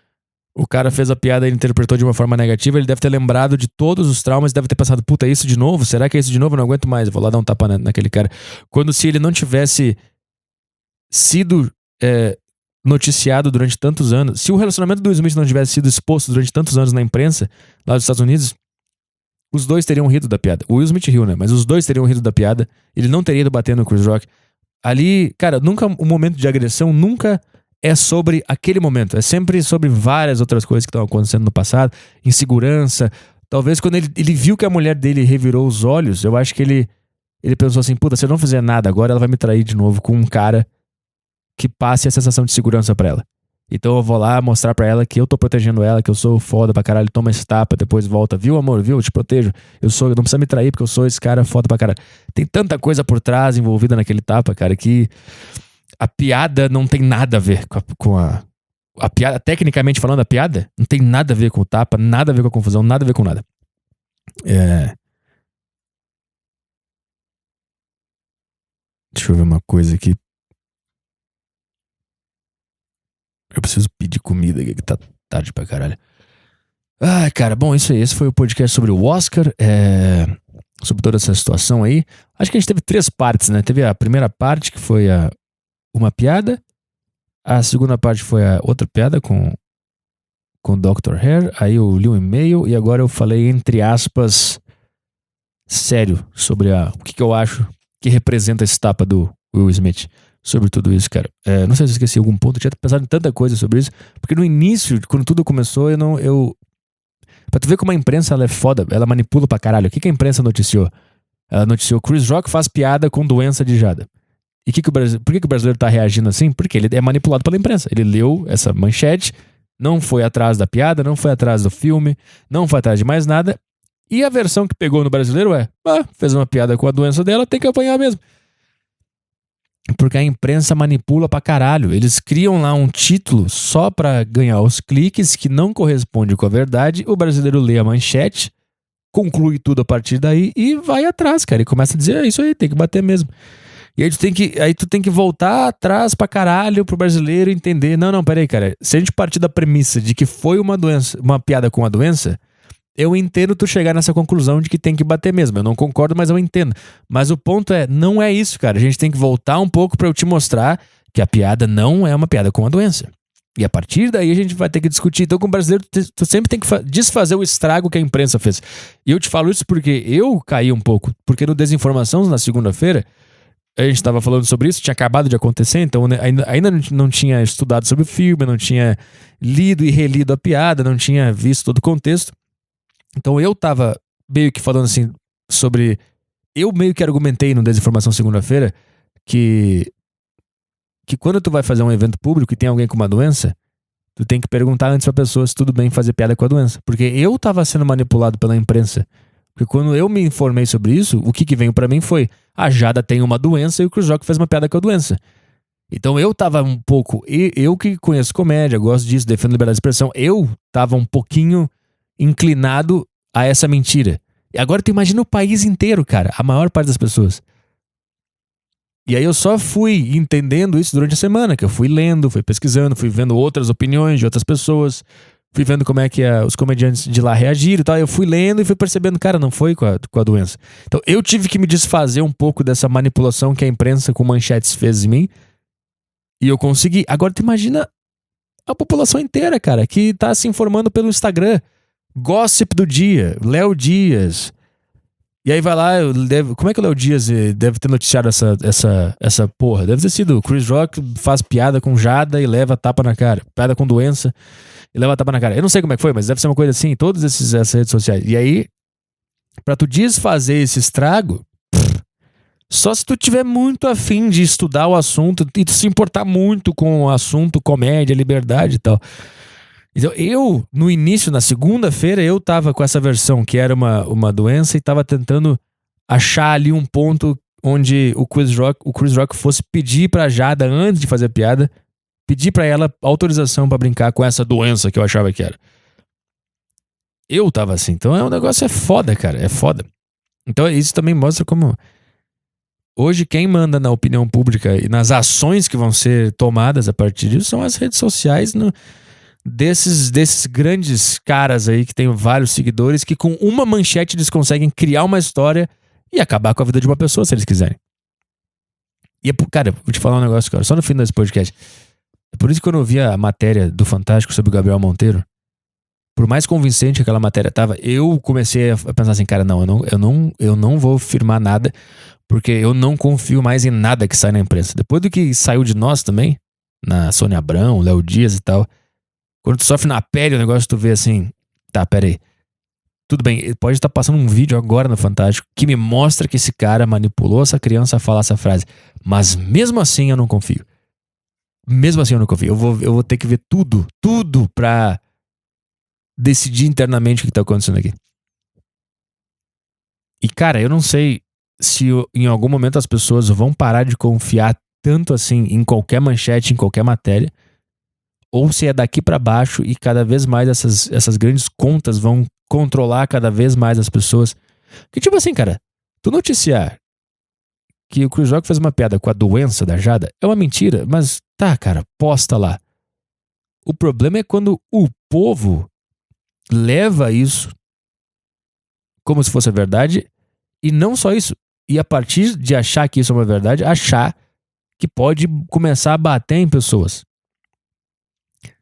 o cara fez a piada e ele interpretou de uma forma negativa, ele deve ter lembrado de todos os traumas, deve ter pensado, puta, é isso de novo? Será que é isso de novo? Eu não aguento mais, eu vou lá dar um tapa naquele cara. Quando se ele não tivesse sido noticiado durante tantos anos, se o relacionamento do Will Smith não tivesse sido exposto durante tantos anos na imprensa, lá dos Estados Unidos, os dois teriam rido da piada. O Will Smith riu, né? Mas os dois teriam rido da piada, ele não teria ido bater no Chris Rock. Ali, cara, nunca o momento de agressão nunca é sobre aquele momento. É sempre sobre várias outras coisas que estão acontecendo no passado. Insegurança. Talvez quando ele viu que a mulher dele revirou os olhos, eu acho que ele pensou assim, puta, se eu não fizer nada agora, ela vai me trair de novo com um cara que passe a sensação de segurança pra ela. Então eu vou lá mostrar pra ela que eu tô protegendo ela, que eu sou foda pra caralho, toma esse tapa, depois volta. Viu, amor? Viu? Eu te protejo. Não precisa me trair porque eu sou esse cara foda pra caralho. Tem tanta coisa por trás envolvida naquele tapa, cara, que a piada não tem nada a ver com a piada. Tecnicamente falando, a piada não tem nada a ver com o tapa, nada a ver com a confusão, nada a ver com nada. Deixa eu ver uma coisa aqui. Eu preciso pedir comida aqui que tá tarde pra caralho. Ah, cara, bom, isso aí. Esse foi o podcast sobre o Oscar. Sobre toda essa situação aí. Acho que a gente teve 3 partes, né? Teve a primeira parte, que foi uma piada. A segunda parte foi a outra piada com o Dr. Hair. Aí eu li um e-mail e agora eu falei, entre aspas, sério, sobre o que eu acho que representa esse tapa do Will Smith. Sobre tudo isso, cara. Não sei se eu esqueci algum ponto. Eu tinha pensado em tanta coisa sobre isso. Porque no início, quando tudo começou, pra tu ver como a imprensa ela é foda, ela manipula pra caralho. O que a imprensa noticiou? Ela noticiou Chris Rock faz piada com doença de Jada. E por que o brasileiro tá reagindo assim? Porque ele é manipulado pela imprensa. Ele leu essa manchete, não foi atrás da piada, não foi atrás do filme, não foi atrás de mais nada. E a versão que pegou no brasileiro fez uma piada com a doença dela, tem que apanhar mesmo. Porque a imprensa manipula pra caralho. Eles criam lá um título só pra ganhar os cliques que não corresponde com a verdade. O brasileiro lê a manchete, conclui tudo a partir daí e vai atrás, cara. E começa a dizer, isso aí, tem que bater mesmo. E aí tu tem que voltar atrás pra caralho pro brasileiro entender. Não, peraí, cara. Se a gente partir da premissa de que foi uma piada com a doença, eu entendo tu chegar nessa conclusão de que tem que bater mesmo. Eu não concordo, mas eu entendo. Mas o ponto não é isso, cara. A gente tem que voltar um pouco pra eu te mostrar que a piada não é uma piada com a doença. E a partir daí a gente vai ter que discutir. Então, como brasileiro, tu sempre tem que desfazer o estrago que a imprensa fez. E eu te falo isso porque eu caí um pouco. Porque no Desinformação, na segunda-feira, a gente tava falando sobre isso, tinha acabado de acontecer, então ainda não tinha estudado sobre o filme, não tinha lido e relido a piada, não tinha visto todo o contexto. Então eu tava meio que falando assim sobre... Eu meio que argumentei no Desinformação segunda-feira que quando tu vai fazer um evento público e tem alguém com uma doença, tu tem que perguntar antes pra pessoa se tudo bem fazer piada com a doença. Porque eu tava sendo manipulado pela imprensa. Porque quando eu me informei sobre isso, o que veio pra mim foi: a Jada tem uma doença e o Chris Rock fez uma piada com a doença. Então eu tava um pouco... Eu que conheço comédia, gosto disso, defendo liberdade de expressão, eu tava um pouquinho inclinado a essa mentira. E agora tu imagina o país inteiro, cara, a maior parte das pessoas. E aí eu só fui entendendo isso durante a semana, que eu fui lendo, fui pesquisando, fui vendo outras opiniões de outras pessoas, fui vendo como é que os comediantes de lá reagiram e tal. Eu fui lendo e fui percebendo, cara, não foi com a doença. Então eu tive que me desfazer um pouco dessa manipulação que a imprensa com manchetes fez em mim. E eu consegui. Agora tu imagina a população inteira, cara, que tá se informando pelo Instagram. Gossip do dia, Léo Dias. E aí vai lá, como é que o Léo Dias deve ter noticiado essa porra? Deve ter sido: Chris Rock faz piada com Jada e leva tapa na cara. Piada com doença e leva tapa na cara. Eu não sei como é que foi, mas deve ser uma coisa assim em todas essas redes sociais. E aí, pra tu desfazer esse estrago, só se tu tiver muito afim de estudar o assunto e se importar muito com o assunto comédia, liberdade e tal. Então no início, na segunda-feira, eu tava com essa versão que era uma doença e tava tentando achar ali um ponto onde o Chris Rock fosse pedir pra Jada, antes de fazer a piada, pedir pra ela autorização pra brincar com essa doença que eu achava que era. Eu tava assim. Então o negócio é foda, cara. É foda. Então isso também mostra como hoje quem manda na opinião pública e nas ações que vão ser tomadas a partir disso são as redes sociais desses grandes caras aí que tem vários seguidores que com uma manchete eles conseguem criar uma história e acabar com a vida de uma pessoa se eles quiserem. E, cara, vou te falar um negócio, cara, só no fim desse podcast. É por isso que quando eu vi a matéria do Fantástico sobre o Gabriel Monteiro, por mais convincente que aquela matéria tava, eu comecei a pensar assim, cara, eu não vou firmar nada, porque eu não confio mais em nada que sai na imprensa. Depois do que saiu de nós também, na Sônia Abrão, Léo Dias e tal, quando tu sofre na pele o negócio, tu vê assim, tá, pera aí. Tudo bem, pode estar passando um vídeo agora no Fantástico que me mostra que esse cara manipulou essa criança a falar essa frase. Mas mesmo assim eu não confio. Mesmo assim eu não confio. Eu vou ter que ver tudo pra decidir internamente o que tá acontecendo aqui. E cara, eu não sei se em algum momento as pessoas vão parar de confiar tanto assim em qualquer manchete, em qualquer matéria, ou se é daqui pra baixo e cada vez mais essas grandes contas vão controlar cada vez mais as pessoas. Que tipo assim, cara, tu noticiar que o Chris Rock fez uma piada com a doença da Jada é uma mentira, mas tá, cara, posta lá. O problema é quando o povo leva isso como se fosse a verdade, e não só isso, e a partir de achar que isso é uma verdade, achar que pode começar a bater em pessoas.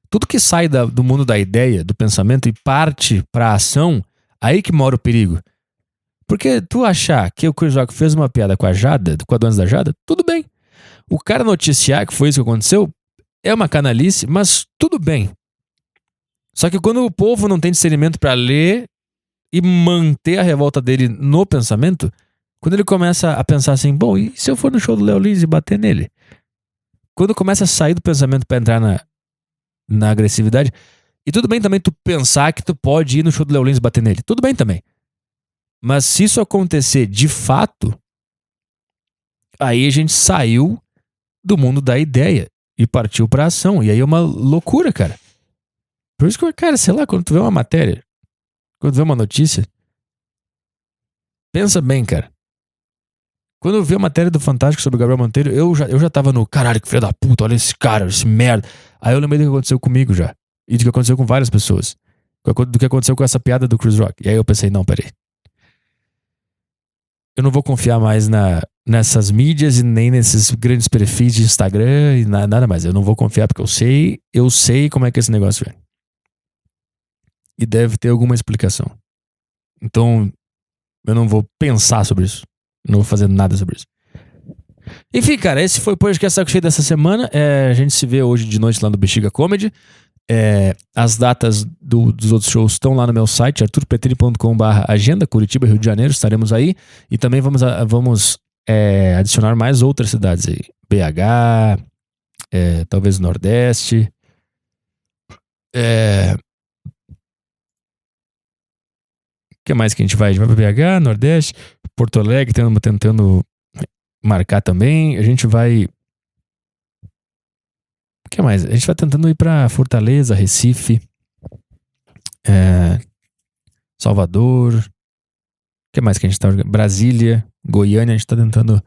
Tudo que sai do mundo da ideia, do pensamento e parte pra ação, aí que mora o perigo. Porque tu achar que o Chris Rock fez uma piada com a Jada, com a doença da Jada, tudo bem. O cara noticiar que foi isso que aconteceu é uma canalice, mas tudo bem. Só que quando o povo não tem discernimento pra ler e manter a revolta dele no pensamento, quando ele começa a pensar assim, bom, e se eu for no show do Léo Lins e bater nele? Quando começa a sair do pensamento pra entrar na agressividade, e tudo bem também tu pensar que tu pode ir no show do Léo Lins e bater nele, tudo bem também. Mas se isso acontecer de fato, aí a gente saiu do mundo da ideia e partiu pra ação, e aí é uma loucura, cara. Por isso que, cara, sei lá, quando tu vê uma matéria, quando tu vê uma notícia, pensa bem, cara. Quando eu vi a matéria do Fantástico sobre o Gabriel Monteiro, eu já tava no caralho, que filho da puta, olha esse cara, esse merda. Aí eu lembrei do que aconteceu comigo já. E do que aconteceu com várias pessoas. Do que aconteceu com essa piada do Chris Rock. E aí eu pensei, não, peraí. Eu não vou confiar mais nessas mídias e nem nesses grandes perfis de Instagram e nada mais. Eu não vou confiar porque eu sei como é que esse negócio é. E deve ter alguma explicação. Então, eu não vou pensar sobre isso. Não vou fazer nada sobre isso. Enfim, cara, esse foi o podcast Saco Cheio dessa semana. A gente se vê hoje de noite lá no Bexiga Comedy. As datas dos outros shows estão lá no meu site, arturpetri.com/agenda, Curitiba, Rio de Janeiro, estaremos aí. E também vamos adicionar mais outras cidades aí. BH, talvez Nordeste. O que mais que a gente vai? A gente vai pra BH, Nordeste, Porto Alegre, estamos tentando marcar também. A gente vai... O que mais? A gente vai tentando ir pra Fortaleza, Recife, Salvador. O que mais que a gente tá... Brasília, Goiânia, a gente tá tentando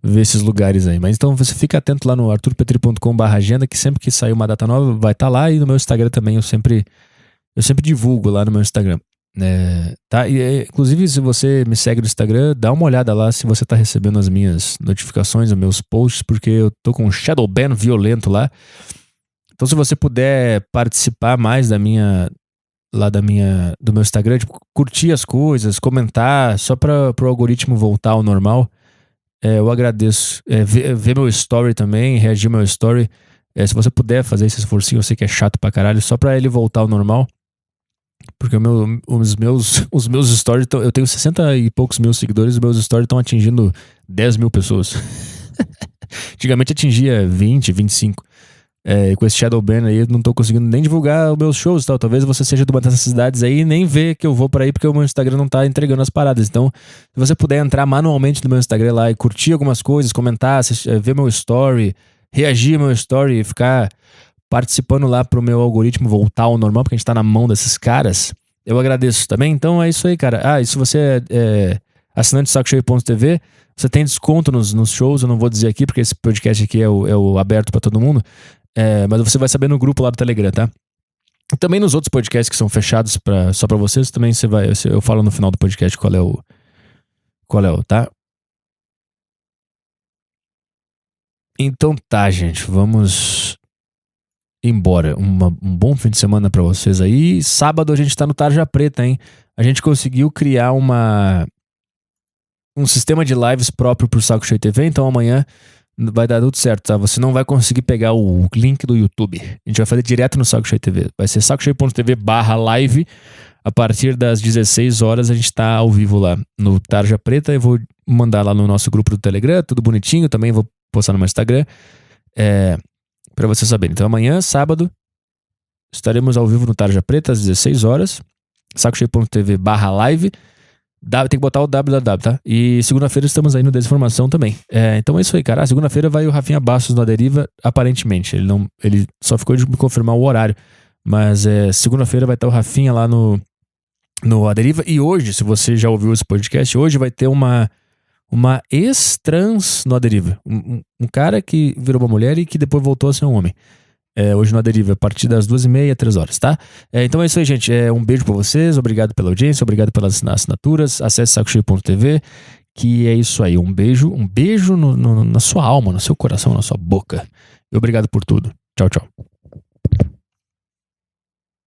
ver esses lugares aí. Mas então você fica atento lá no arturpetri.com/agenda, que sempre que sair uma data nova vai estar lá. E no meu Instagram também eu sempre divulgo lá no meu Instagram. Tá? Inclusive, se você me segue no Instagram, dá uma olhada lá se você tá recebendo as minhas notificações, os meus posts, porque eu tô com um shadow ban violento lá. Então, se você puder participar mais do meu Instagram, tipo, curtir as coisas, comentar, só para pro algoritmo voltar ao normal, eu agradeço. Ver meu story também, reagir ao meu story. Se você puder fazer esse esforcinho, eu sei que é chato pra caralho, só pra ele voltar ao normal. Porque os meus stories, eu tenho 60 e poucos mil seguidores, os meus stories estão atingindo 10 mil pessoas. Antigamente atingia 20, 25. Com esse Shadowban aí, eu não tô conseguindo nem divulgar os meus shows e tal. Talvez você seja de uma dessas cidades aí e nem vê que eu vou pra aí porque o meu Instagram não tá entregando as paradas. Então, se você puder entrar manualmente no meu Instagram lá e curtir algumas coisas, comentar, ver meu story, reagir ao meu story e ficar participando lá pro meu algoritmo voltar ao normal, porque a gente tá na mão desses caras, eu agradeço também. Então é isso aí, cara. E se você é assinante do sacocheio.tv, você tem desconto nos shows. Eu não vou dizer aqui porque esse podcast aqui é o aberto pra todo mundo. Mas você vai saber no grupo lá do Telegram, tá? E também nos outros podcasts que são fechados só pra vocês, também eu falo no final do podcast qual é o, tá? Então tá, gente, vamos embora. Um bom fim de semana pra vocês aí. Sábado a gente tá no Tarja Preta, hein? A gente conseguiu criar um sistema de lives próprio pro Saco Cheio TV, então amanhã vai dar tudo certo, tá? Você não vai conseguir pegar o link do YouTube. A gente vai fazer direto no Saco Cheio TV. Vai ser sacocheio.tv/live. A partir das 16 horas a gente tá ao vivo lá no Tarja Preta. Eu vou mandar lá no nosso grupo do Telegram, tudo bonitinho. Também vou postar no meu Instagram. Pra você saber. Então amanhã, sábado, estaremos ao vivo no Tarja Preta às 16 horas. sacocheio.tv/live. Tem que botar o www, tá? E segunda-feira estamos aí no Desinformação também. Então é isso aí, cara. Segunda-feira vai o Rafinha Bastos no A Deriva, aparentemente. Ele só ficou de me confirmar o horário. Mas segunda-feira vai estar o Rafinha lá no A Deriva. E hoje, se você já ouviu esse podcast, hoje vai ter uma ex-trans no A Deriva. Um cara que virou uma mulher e que depois voltou a ser um homem. Hoje no A Deriva, a partir das 2h30, 3h, tá? Então é isso aí, gente. Um beijo pra vocês, obrigado pela audiência, obrigado pelas assinaturas. Acesse sacocheio.tv, que é isso aí. Um beijo na sua alma, no seu coração, na sua boca. E obrigado por tudo. Tchau, tchau.